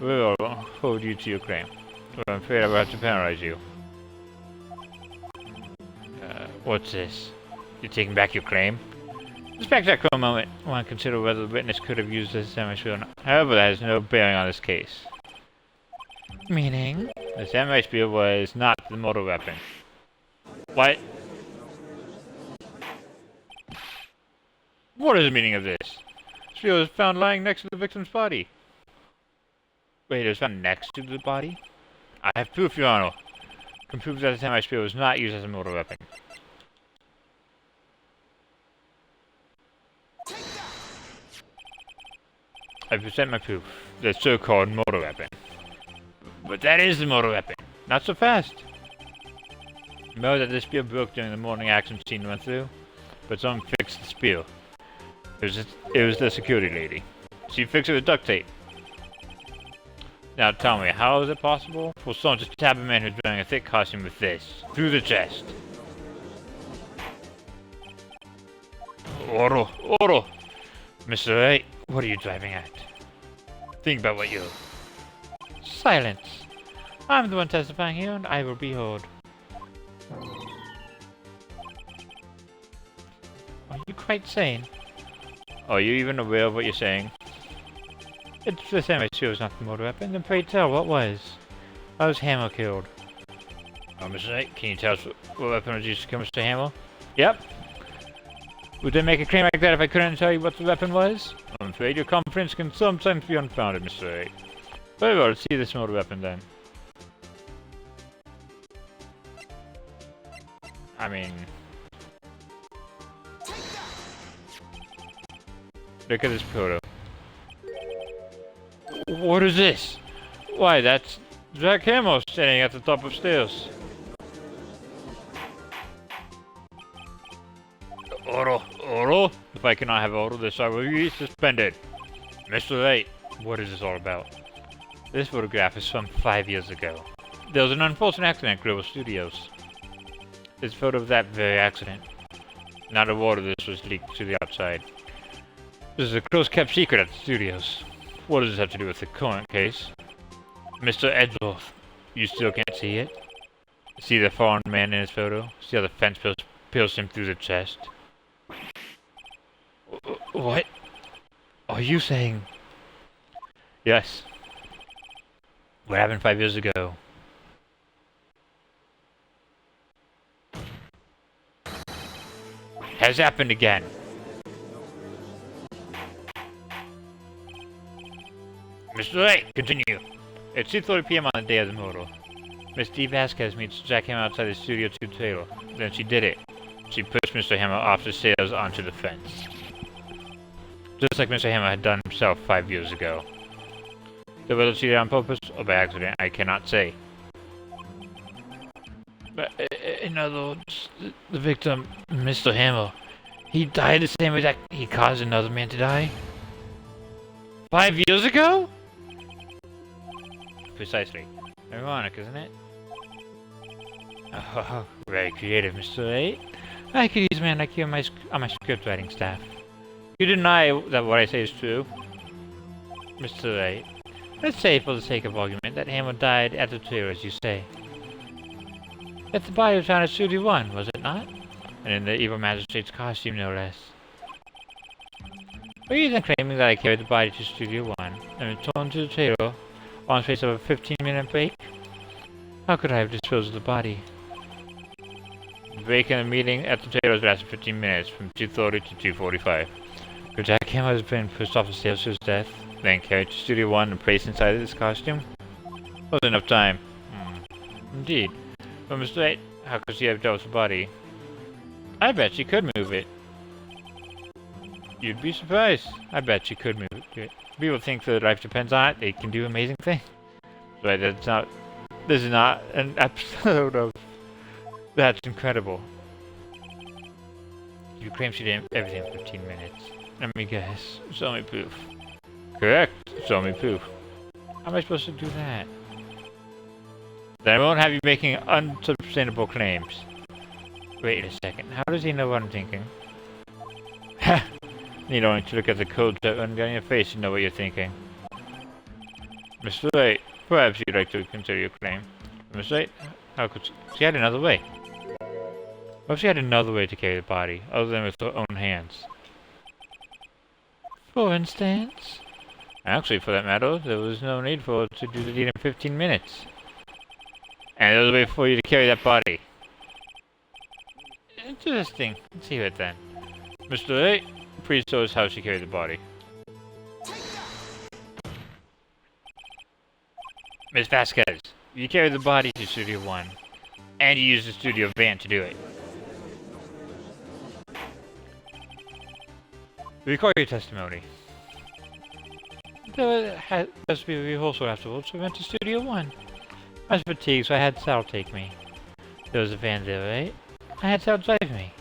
We'll hold you to your claim. But I'm afraid I will have to penalize you. What's this? You're taking back your claim? Let's backtrack for a moment. I want to consider whether the witness could have used this samurai spear or not. However, that has no bearing on this case. Meaning? The samurai spear was not the mortal weapon. What? What is the meaning of this? The spear was found lying next to the victim's body. Wait, it was found next to the body? I have proof, Your Honor. Can prove that the samurai spear was not used as a mortal weapon. I present my proof. The so-called mortal weapon. But that is the mortal weapon. Not so fast. Know that the spear broke during the morning action scene went through, but someone fixed the spear. It was the security lady. She fixed it with duct tape. Now tell me, how is it possible for someone to stab a man who's wearing a thick costume with this, through the chest? Oro! Oro! Mr. Wright, what are you driving at? Think about what you're... Silence! I'm the one testifying here, and I will be heard. Are you quite sane? Are you even aware of what you're saying? It's the samurai spear was not the mortal weapon, then pray tell, what was? I was Hammer killed. Oh, Mr. Knight, can you tell us what weapon was used to kill Mr. Hammer? Yep. Would they make a claim like that if I couldn't tell you what the weapon was? I'm afraid your confidence can sometimes be unfounded, Mr. Wright. Very well, let's see this mortal weapon then. I mean... Look at this photo. What is this? Why, that's Jack Hammer standing at the top of stairs. Oro, Oro? If I cannot have Oro, this I will be suspended. Mr. Wright, What is this all about? This photograph is from 5 years ago. There was an unfortunate accident at Global Studios. This photo of that very accident. Not a word of this was leaked to the outside. This is a close-kept secret at the studios. What does this have to do with the current case? Mr. Edgeworth, you still can't see it? See the fallen man in his photo? See how the fence pierced him through the chest? What? Are you saying? Yes. What happened 5 years ago? Has happened again. Mr. Wright, continue. It's 2:30 p.m. on the day of the murder. Miss D. Vasquez meets Jack Hammer outside the Studio 2 trailer. Then she did it. She pushed Mr. Hammer off the stairs onto the fence. Just like Mr. Hammer had done himself 5 years ago. So whether she did it on purpose or by accident, I cannot say. But in other words, the victim, Mr. Hammer, he died the same way that he caused another man to die? 5 years ago? Precisely. Ironic, isn't it? Oh, very creative, Mr. Wright. I could use a man like you on my script writing staff. You deny that what I say is true, Mr. Wright. Let's say, for the sake of argument, that Hammer died at the trailer, as you say. That the body was found at Studio 1, was it not? And in the evil magistrate's costume, no less. Are you then claiming that I carried the body to Studio 1 and returned to the trailer on the space of a 15-minute break? How could I have disposed of the body? The break in the meeting at the trailer lasted 15 minutes, from 2:30 to 2:45. Could Jack Hammer have been pushed off the stairs to his death, then carried to Studio 1 and placed inside his costume? Wasn't enough time. Indeed. But Mr. Wright, how could she have dealt with the body? I bet she could move it. You'd be surprised. I bet she could move it. People think that life depends on it. They can do amazing things. But this is not an episode of That's Incredible. You claim she did everything in 15 minutes. Let me guess. Show me proof. Correct. Show me proof. How am I supposed to do that? Then I won't have you making unsustainable claims. Wait a second. How does he know what I'm thinking? Ha! You don't need to look at the codes that run down your face to know what you're thinking. Mr. Wright, perhaps you'd like to consider your claim. Mr. Wright, how could she had another way? What if she had another way to carry the body, other than with her own hands? For instance? Actually, for that matter, there was no need for her to do the deed in 15 minutes. And there's a way for you to carry that body. Interesting. Let's see it then. Mr. Wright, please show us how she carried the body. Miss Vasquez, you carried the body to Studio 1, and you used the studio van to do it. Record your testimony. There has to be a rehearsal afterwards, so we went to Studio 1. I was fatigued, so I had Sal take me. There was a van there, right? I had Sal drive me.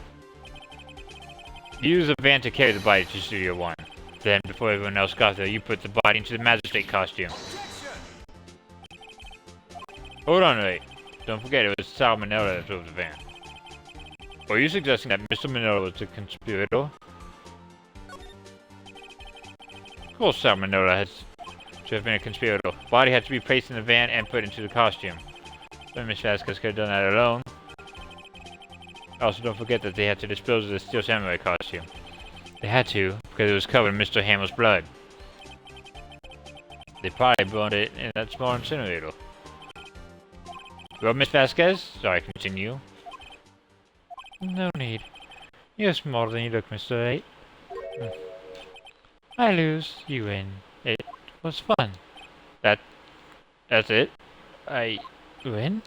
You used the van to carry the body to Studio 1. Then, before everyone else got there, you put the body into the magistrate costume. Hold on, Wright. Don't forget, it was Sal Manila that drove the van. Are you suggesting that Mr. Manila was the conspirator? Of course Sal Manila has to have been a conspirator. The body had to be placed in the van and put into the costume. But Miss Vasquez could have done that alone. Also, don't forget that they had to dispose of the Steel Samurai costume. They had to, because it was covered in Mr. Hammer's blood. They probably burned it in that small incinerator. Well, Miss Vasquez, sorry, continue. No need. You're smarter than you look, Mr. Wright. I lose, you win. It was fun. That's it? I win?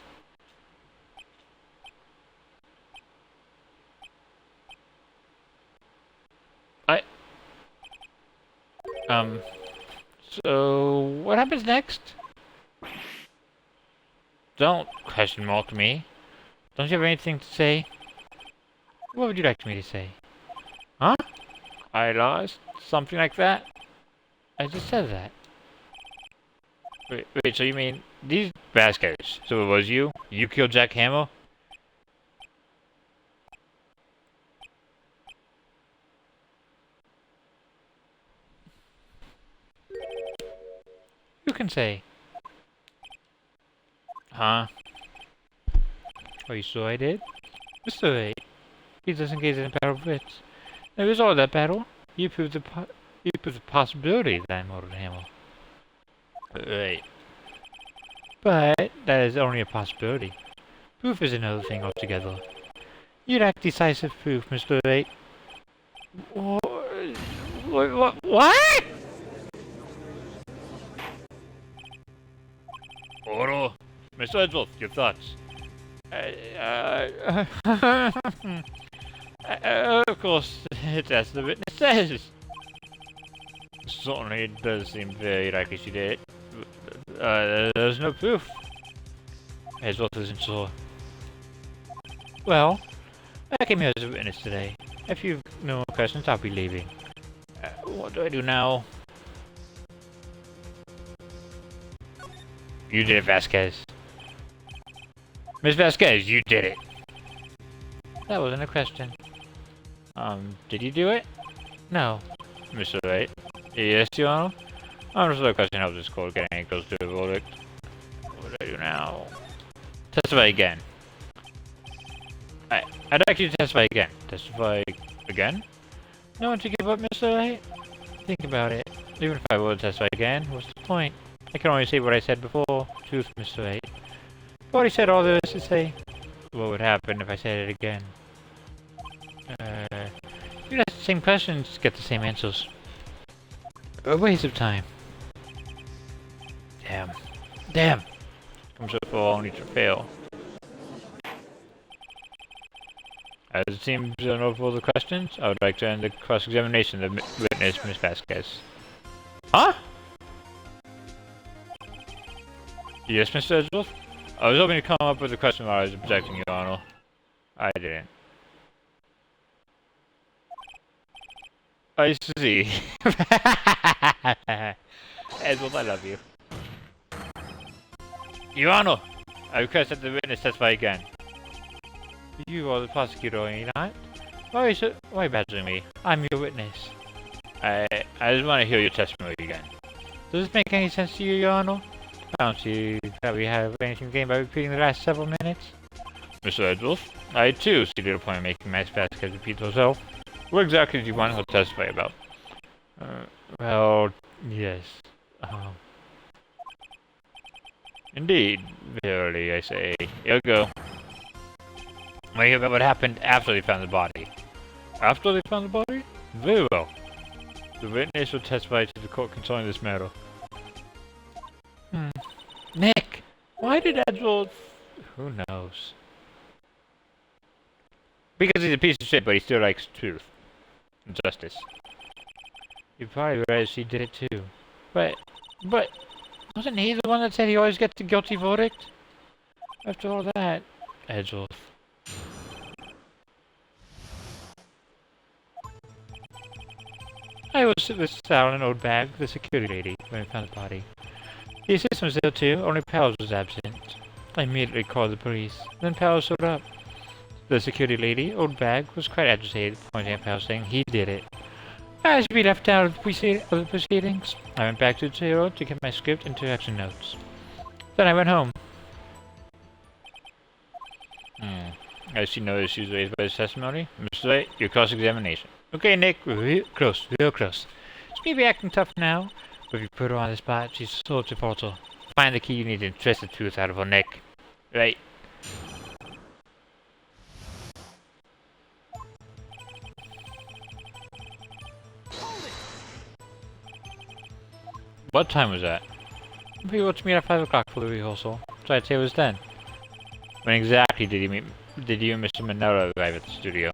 So what happens next? Don't question mark me. Don't you have anything to say? What would you like me to say? Huh? I lost? Something like that? I just said that. Wait, so you mean these Vasquez? So it was you? You killed Jack Hamill? Who can say? Huh? Are you sure I did? Mr. Wright, he doesn't engage in a battle of wits. There is all that battle. You proved the possibility that I murdered Hamill. Right. But that is only a possibility. Proof is another thing altogether. You lack decisive proof, Mr. Wright. What? Oro, Mr. Edward, your thoughts? Of course, it's as the witness says. Certainly, it does seem very likely she did. There's no proof. Edward isn't sure. Well, I came here as a witness today. If you've no more questions, I'll be leaving. What do I do now? You did it, Vasquez. Miss Vasquez, you did it. That wasn't a question. Did you do it? No. Mr. Wright. Yes, Your Honor? Just a question of this court getting close to a verdict. What do I do now? Testify again. I'd like you to testify again. Testify again? No one to give up, Mr. Wright? Think about it. Even if I were to testify again, what's the point? I can only say what I said before. Truth, Mr. Wright. I've already said all there is to say. What would happen if I said it again? You ask the same questions, get the same answers. A waste of time. Damn. Comes up for only to fail. As it seems there are no further questions, I would like to end the cross-examination of the witness, Miss Vasquez. Huh? Yes, Mr. Edgeworth? I was hoping to come up with a question while I was objecting, Your Honor. I didn't. I see. Edgeworth, I love you. Your Honor, I request that the witness testify again. You are the prosecutor, are you not? Why badgering me? I'm your witness. I just want to hear your testimony again. Does this make any sense to you, Your Honor? I don't see that we have anything gained by repeating the last several minutes. Mr. Edgeworth, I too see little point in making Miss Vasquez repeat herself. What exactly do you want her to testify about? Well, yes. Indeed, verily, I say. Here we go. Want to hear about what happened after they found the body? After they found the body? Very well. The witness will testify to the court concerning this matter. Nick! Why did Edgeworth... Who knows? Because he's a piece of shit, but he still likes truth. And justice. You're probably right, she did it too. But... Wasn't he the one that said he always gets a guilty verdict? After all that... Edgeworth. I was with Sal in an old bag with the security lady when we found the body. The assistant was there too, only Powers was absent. I immediately called the police. Then Powers showed up. The security lady, old bag, was quite agitated, pointing at Powers saying he did it. I should be left out of the proceedings. I went back to the jail to get my script and 2 action notes. Then I went home. I see no issues raised by his testimony. Mr. Wright, your cross-examination. Okay, Nick, we're real close. She may be acting tough now, but if you put her on the spot, she's sure to falter. Find the key you need and twist the truth out of her neck. Right. What time was that? We were to meet at 5 o'clock for the rehearsal, so I'd say it was 10. When exactly did you and Mr. Manella arrive at the studio?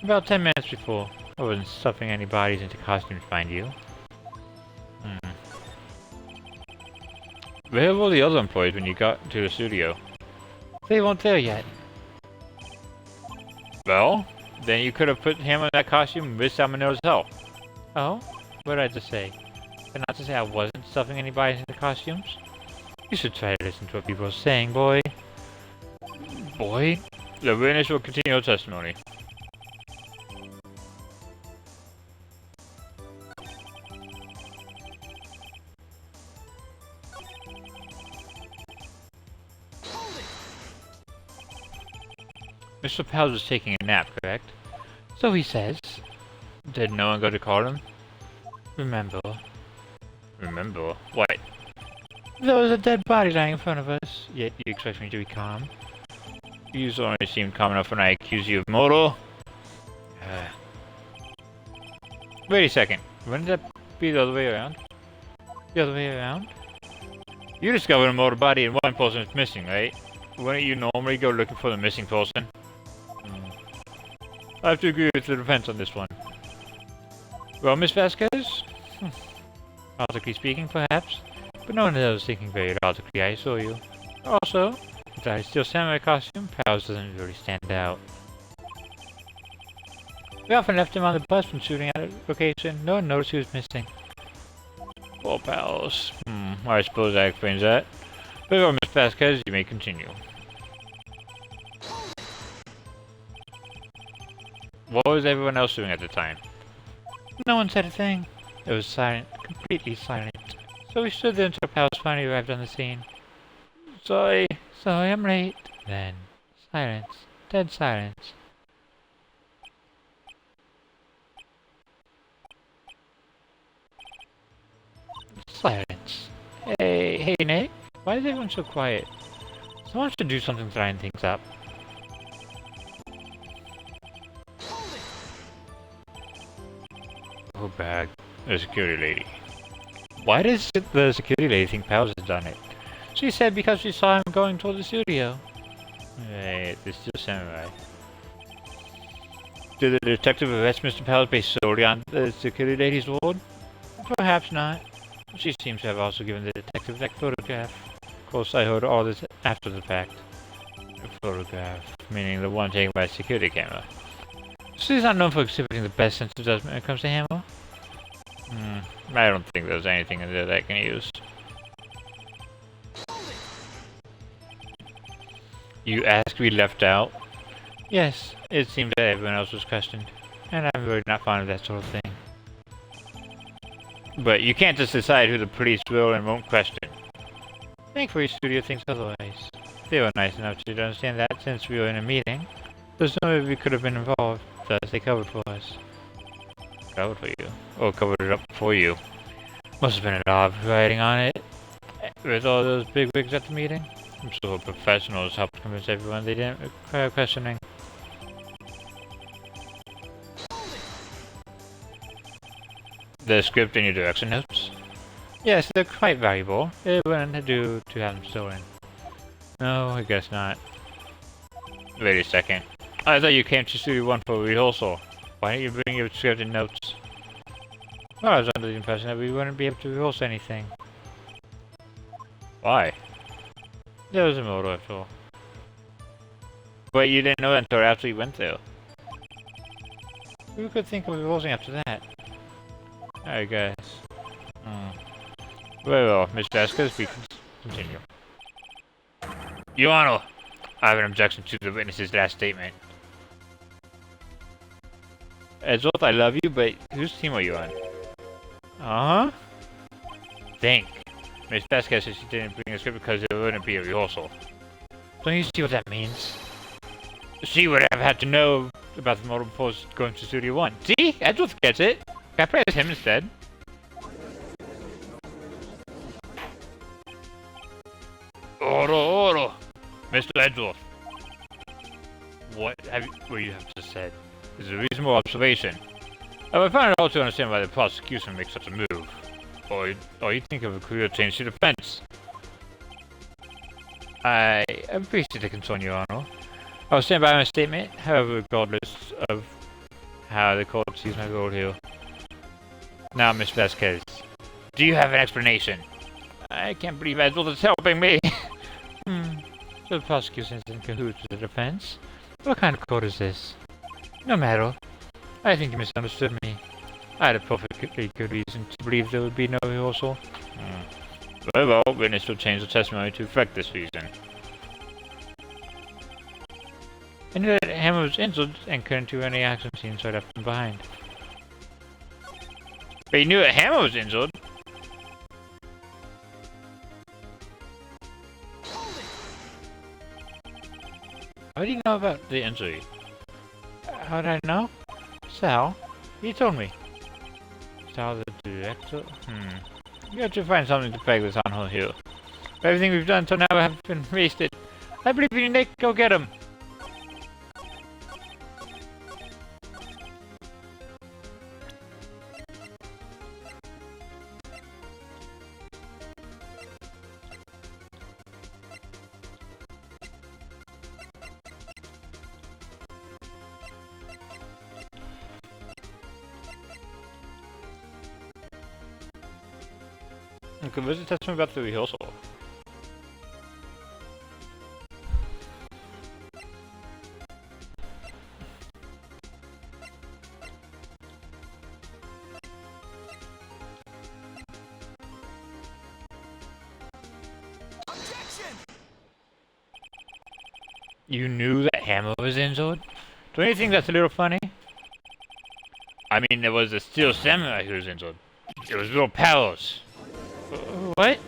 About 10 minutes before. I wasn't stuffing any bodies into costumes, mind you. Where were the other employees when you got to the studio? They weren't there yet. Well, then you could have put him in that costume with Salmonella's help. Oh? What did I just say? But not to say I wasn't stuffing any bodies into costumes? You should try to listen to what people are saying, boy. Boy? The witness will continue your testimony. Mr. Powers was taking a nap, correct? So he says. Did no one go to call him? Remember. Remember? What? There was a dead body lying in front of us, yet you expect me to be calm? You only seemed calm enough when I accuse you of murder. Wait a second. Wouldn't that be the other way around? The other way around? You discovered a murder body and one person is missing, right? Wouldn't you normally go looking for the missing person? I have to agree with the defense on this one. Well, Miss Vasquez? Logically speaking, perhaps. But no one else is thinking very logically, I assure you. Also, since I still samurai costume, Powers doesn't really stand out. We often left him on the bus when shooting at a location. No one noticed he was missing. Poor Powers. I suppose that explains that. But well, Miss Vasquez, you may continue. What was everyone else doing at the time? No one said a thing. It was silent, completely silent. So we stood there until Powers finally arrived on the scene. Sorry, I'm late. Then, silence. Dead silence. Silence. Hey Nick. Why is everyone so quiet? Someone should do something to line things up. Oh, bag. The security lady. Why does the security lady think Powers has done it? She said because she saw him going toward the studio. Right, this is still samurai. Did the detective arrest Mr. Powers based solely on the security lady's word? Perhaps not. She seems to have also given the detective that photograph. Of course, I heard all this after the fact. A photograph, meaning the one taken by a security camera. She's not known for exhibiting the best sense of judgment when it comes to Hammer. I don't think there's anything in there that I can use. You asked to be left out? Yes, it seemed that everyone else was questioned, and I'm really not fond of that sort of thing. But you can't just decide who the police will and won't question. Thankfully, Studio thinks otherwise. They were nice enough to understand that since we were in a meeting, there's no way we could have been involved, thus they covered for us. Covered for you? Or covered it up for you? Must have been a lot of writing on it. With all those big wigs at the meeting. I'm sure professionals helped convince everyone they didn't require questioning. The script and your direction notes? Yes, they're quite valuable. It wouldn't do to have them stolen. No, I guess not. Wait a second. I thought you came to Studio 1 for a rehearsal. Why didn't you bring your script and notes? Well, I was under the impression that we wouldn't be able to rehearse anything. Why? There was a motor after all. But you didn't know that until after you went there. Who could think of rehearsing after that? I guess. Very well, Miss Vasquez, we can continue. Your Honor, I have an objection to the witness's last statement. Edgeworth, I love you, but whose team are you on? Uh-huh? Think. Miss Vasquez said she didn't bring a script because it wouldn't be a rehearsal. Don't you see what that means? She would have had to know about the model before going to Studio 1. See? Edgeworth gets it. Can I play as him instead? Order! Mr. Edgeworth. What you have just said is a reasonable observation. I would find it hard to understand why the prosecution makes such a move. Or you think of a career change to defense. I appreciate the concern, Your Honor. I'll stand by my statement, however, regardless of how the court sees my role here. Now, Miss Vasquez, do you have an explanation? I can't believe Edgeworth is helping me. So the prosecution is in cahoots with the defense? What kind of court is this? No matter. I think you misunderstood me. I had a perfectly good reason to believe there would be no rehearsal. Very well, witness will change the testimony to reflect this reason. I knew that Hammer was injured and couldn't do any action scene, so I left him behind. But you knew that Hammer was injured? How do you know about the injury? How did I know? Sal? He told me. Sal the director? You have to find something to peg this on here. Everything we've done until now has been wasted. I believe in you, Nick. Go get him. Okay, where's the testimony about the rehearsal? You knew that Hammer was injured? Don't you think that's a little funny? I mean, there was a Steel Samurai who was injured. It was Little Powers. What?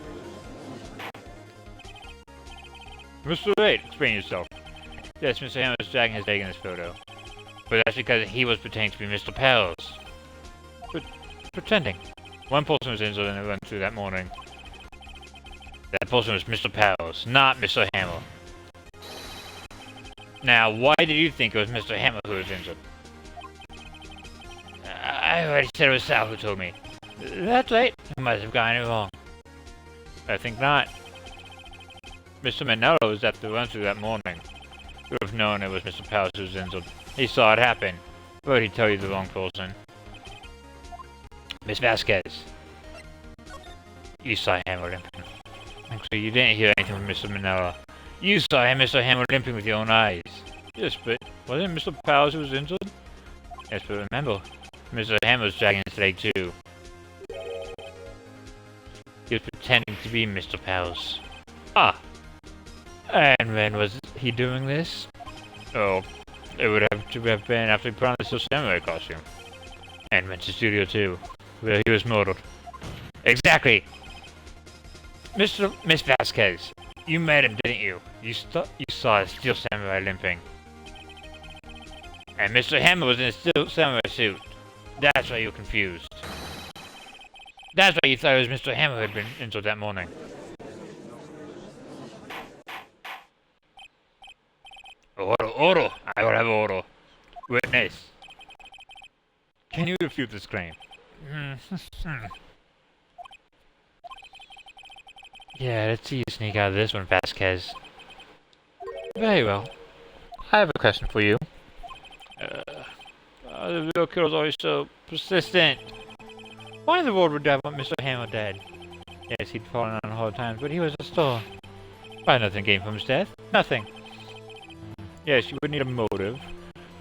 Mr. Wright, explain yourself. Yes, Mr. Hammer's dragging his leg in this photo. But that's because he was pretending to be Mr. Powers. Pretending. One person was injured and it went through that morning. That person was Mr. Powers, not Mr. Hammer. Now, why did you think it was Mr. Hammer who was injured? I already said it was Sal who told me. That's right. I must have gotten it wrong. I think not. Mr. Manello was at the run-through that morning. He would have known it was Mr. Powers who was injured. He saw it happen. But he'd tell you the wrong person. Miss Vasquez. You saw Hammer limping. Actually, you didn't hear anything from Mr. Manello. You saw Mr. Hammer limping with your own eyes. Yes, but wasn't it Mr. Powers who was injured? Yes, but remember, Mr. Hammer was dragging his leg too. He was pretending to be Mr. Powers. Ah! And when was he doing this? Oh, it would have to have been after he put on the Steel Samurai costume. And went to studio too, where he was murdered. Exactly! Miss Vasquez, you met him, didn't you? You saw a Steel Samurai limping. And Mr. Hammer was in a Steel Samurai suit. That's why you're confused. That's why you thought it was Mr. Hammer who had been injured that morning. Order! I will have order. Witness. Can you refute this claim? Yeah, let's see you sneak out of this one, Vasquez. Very well. I have a question for you. The real killer's always so persistent. Why in the world would Dad want Mr. Hammer dead? Yes, he'd fallen on hard times, but he was a star. Why nothing gained from his death? Nothing. Yes, you would need a motive.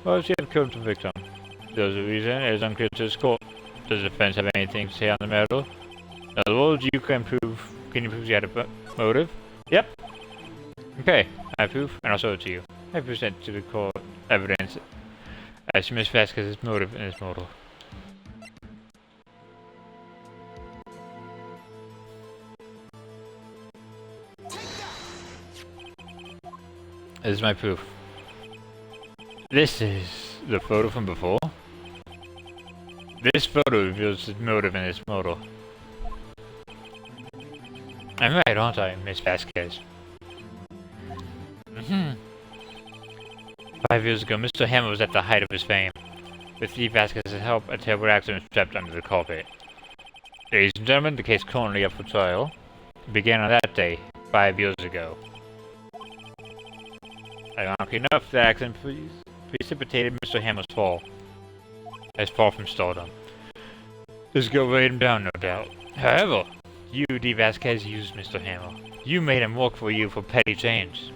Why would she have killed the victim? There's a reason. It is unclear to this court. Does the defense have anything to say on the matter? In other words, can you prove you had a motive? Yep. Okay, I have proof, and I'll show it to you. I present to the court evidence as to Miss Vasquez's motive in this murder. This is my proof. This is the photo from before. This photo reveals his motive in this murder. I'm right, aren't I, Miss Vasquez? 5 years ago, Mr. Hammer was at the height of his fame. With Steve Vasquez's help, a terrible accident was swept under the carpet. Ladies and gentlemen, the case currently up for trial began on that day, 5 years ago. Ironically enough, the accident precipitated Mr. Hammer's fall. His fall from stardom. This girl weighed him down, no doubt. However, you, D. Vasquez, used Mr. Hammer. You made him work for you for petty change.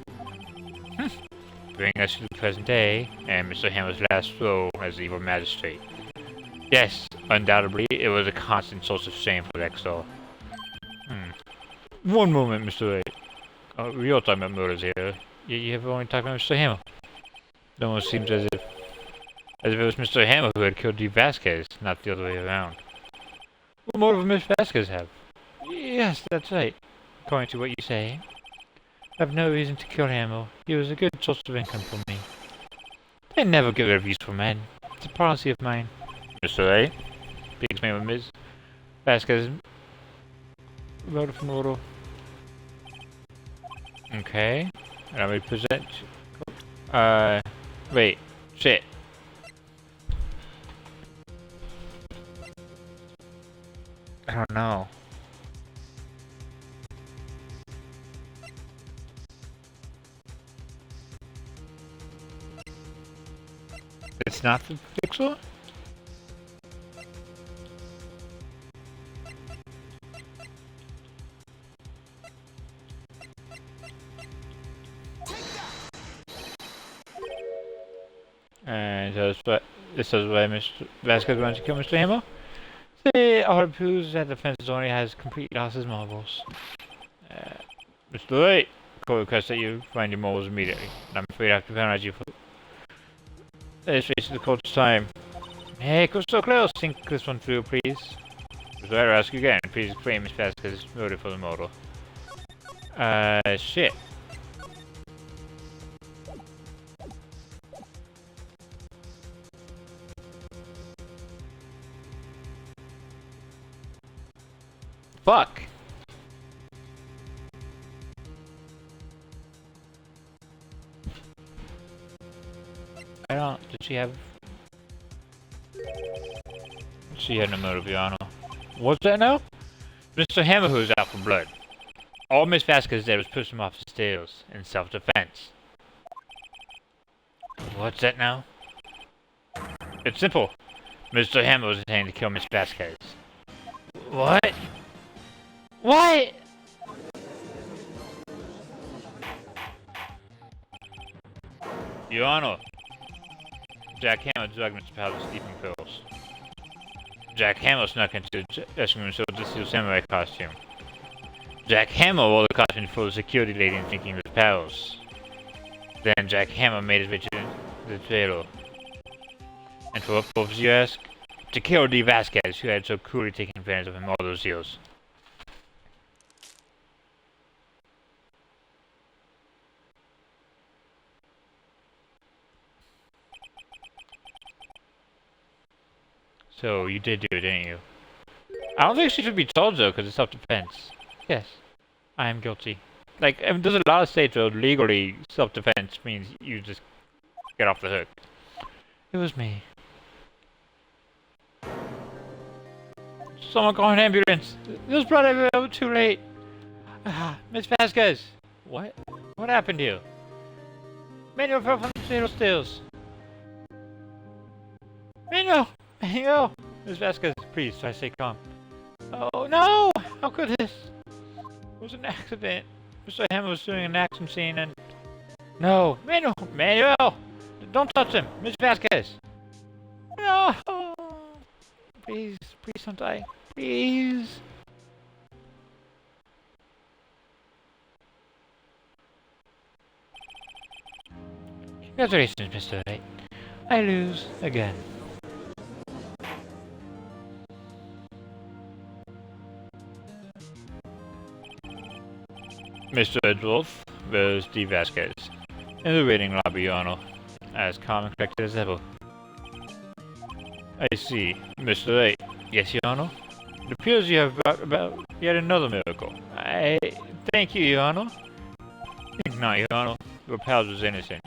Bringing us to the present day, and Mr. Hammer's last role as evil magistrate. Yes, undoubtedly, it was a constant source of shame for Dexter. One moment, Mr. Wright. You're talking about murders here. You have only talked about Mr. Hammer. It almost seems as if it was Mr. Hammer who had killed D. Vasquez, not the other way around. What motive would Miss Vasquez have? Yes, that's right. According to what you say, I have no reason to kill Hammer. He was a good source of income for me. I never get rid of useful men. It's a policy of mine. Mr. Wright? Speaks me with Miss Vasquez. Voted for Mortal. Okay. And I will present. Wait. Shit. I don't know. It's not the pixel? And this is why Mr. Vasquez wanted to kill Mr. Hammer. The author proves that the fence only has complete lost his marbles. Mr. Wright, court requests that you find your marbles immediately. I'm afraid I have to penalize you for this race to the court's time. Hey, go so close. Think this one through, please. Mr. Wright, I ask you again. Please explain Miss Vasquez's motive for the murder. Shit. Fuck! I don't... Did she have... She had no motive, Your Honor. What's that now? Mr. Hammer who is out for blood. All Miss Vasquez did was push him off the stairs in self-defense. What's that now? It's simple. Mr. Hammer was intending to kill Miss Vasquez. What? What? Your Honor, Jack Hammer drugged Mr. Powell's sleeping pills. Jack Hammer snuck into the dressing room so to steal samurai costume. Jack Hammer wore the costume for the security lady and thinking it was Powell's. Then Jack Hammer made his way to the trailer. And for what purpose, you ask? To kill D. Vasquez, who had so cruelly taken advantage of him all those years. So, you did do it, didn't you? I don't think she should be told though, because it's self-defense. Yes, I am guilty. Like, I mean, there's a lot of states where legally self-defense means you just get off the hook. It was me. Someone call an ambulance. This blood everywhere, too late. Miss Vasquez. What? What happened to you? Manuel fell from the saddle stairs. Manuel! Manuel! Miss Vasquez, please, try to stay calm. Oh, no! How could this? It was an accident. Mr. Hammer was doing an action scene and... No! Manuel! Manuel! Don't touch him! Miss Vasquez! No! Please, please don't die. Please! Congratulations, Mr. Wright. I lose again. Mr. Edgeworth, there's D. Vasquez. In the waiting lobby, Your Honor. As calm and collected as ever. I see. Mr. Wright. Yes, Your Honor? It appears you have brought about yet another miracle. I thank you, Your Honor. Think not, Your Honor. Your pal was innocent.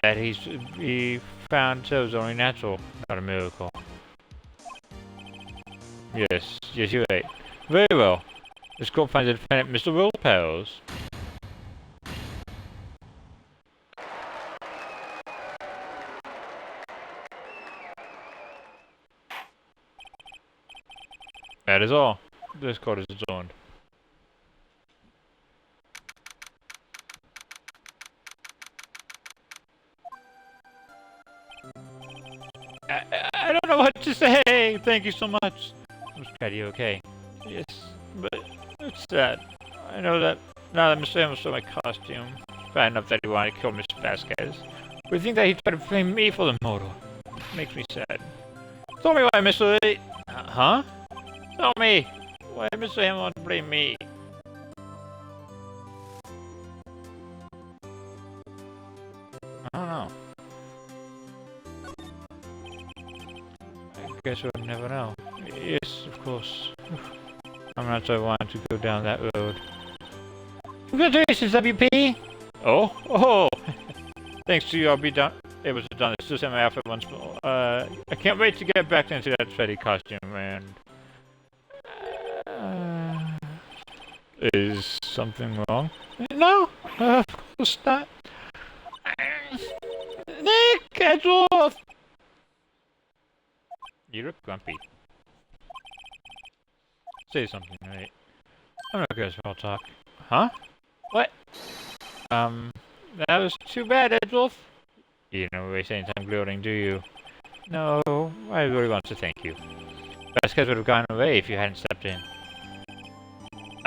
That he found so was only natural, not a miracle. Yes, you're right. Very well. This court finds the defendant Mr. Will Powers. That is all. This court is adjourned. I don't know what to say. Thank you so much. Are you okay? Yes, but it's sad. I know that now that Mr. Hamill stole my costume, bad enough that he wanted to kill Mr. Vasquez. But you think that he tried to blame me for the motor? Makes me sad. Tell me why Mr. Lee... Huh? Tell me why Mr. Hamill wanted to blame me. I don't know. I guess we'll never know. Yes, of course. I'm not so wanting to go down that road. Congratulations, WP! Oh! Thanks to you, I'll be able to don this. Just in my outfit once more. I can't wait to get back into that Freddy costume, and... is something wrong? No! Of course not. Nick, get off! You look grumpy. Say something, right? I'm not good at small talk. Huh? What? That was too bad, Edwulf. You don't waste any time gloating, do you? No, I really want to thank you. Vasquez would have gone away if you hadn't stepped in.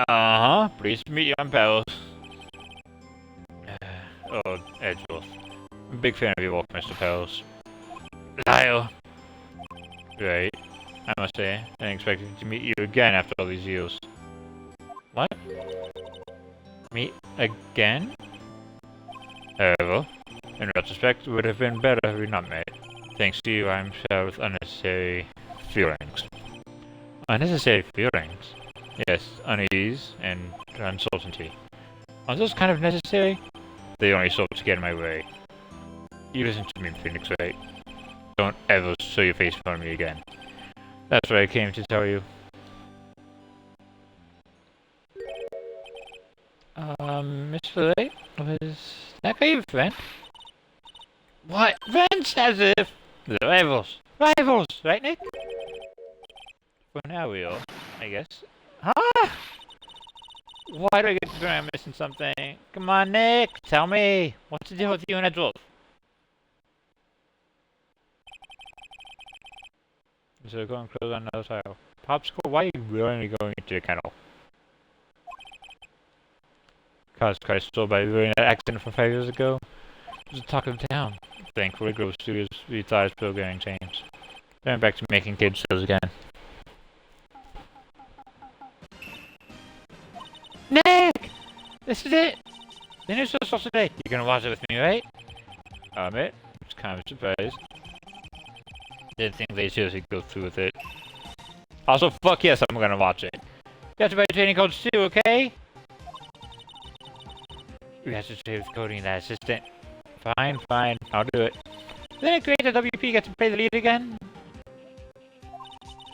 Uh-huh. Pleased to meet you, I'm pals. Oh, Edgewolf. I'm a big fan of your work, Mr. Pals. Lyle! Right. I must say, I didn't expect to meet you again after all these years. What? Meet again? However, in retrospect, it would have been better if we not met. Thanks to you, I'm filled with unnecessary feelings. Unnecessary feelings? Yes, unease and uncertainty. Are those kind of necessary? They only serve to get in my way. You listen to me, Phoenix, right? Don't ever show your face in front of me again. That's what I came to tell you. Mr. Wright? Was that guy your friend? What? Friends as if... The rivals. Rivals, right, Nick? For now we are, I guess. Huh? Why do I get the feeling I'm missing something? Come on, Nick, tell me. What's the deal with you and Edwulf? So going close on another tile. Popsicle, why are you willingly going into the kennel? Caused Christ stole by ruining that accident from 5 years ago. It was the talk of the town. Thankfully, Grove Studios retired its programming change. Then back to making kids shows again. Nick! This is it! The new show starts today. You're gonna watch it with me, right? I'll admit, it's kind of a surprise. Didn't think they'd seriously go through with it. Also, fuck yes, I'm gonna watch it. You have to buy training codes too, okay? We have to trade with Cody and that assistant. Fine, I'll do it. Isn't it great that WP gets to play the lead again?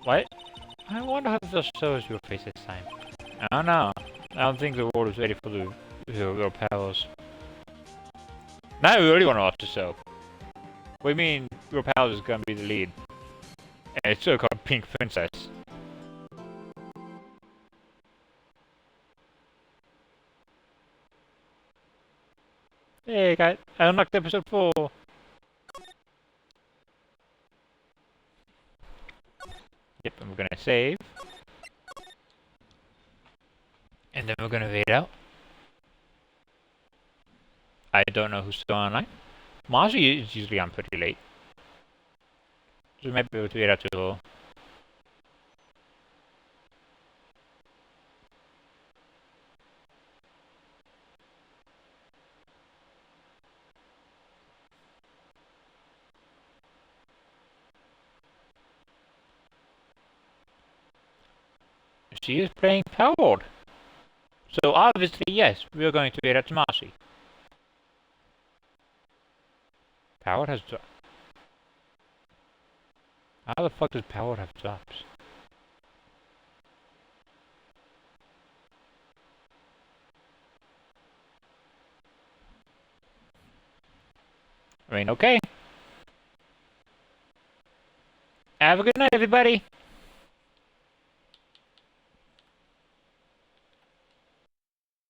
What? I wonder how this shows your face this time. I don't know. I don't think the world is ready for the real powers. Now I really want to watch the show. What do you mean Real Powers is gonna be the lead? And it's still called Pink Princess. Hey, I unlocked episode 4. Yep, and we're gonna save. And then we're gonna wait out. I don't know who's still online. Marcy is usually on pretty late. So we might be able to wait out to her. She is playing Powered. So obviously, yes, we are going to wait out to Marcy. Powered has dropped. How the fuck does Powered have drops? I mean, okay. Have a good night, everybody.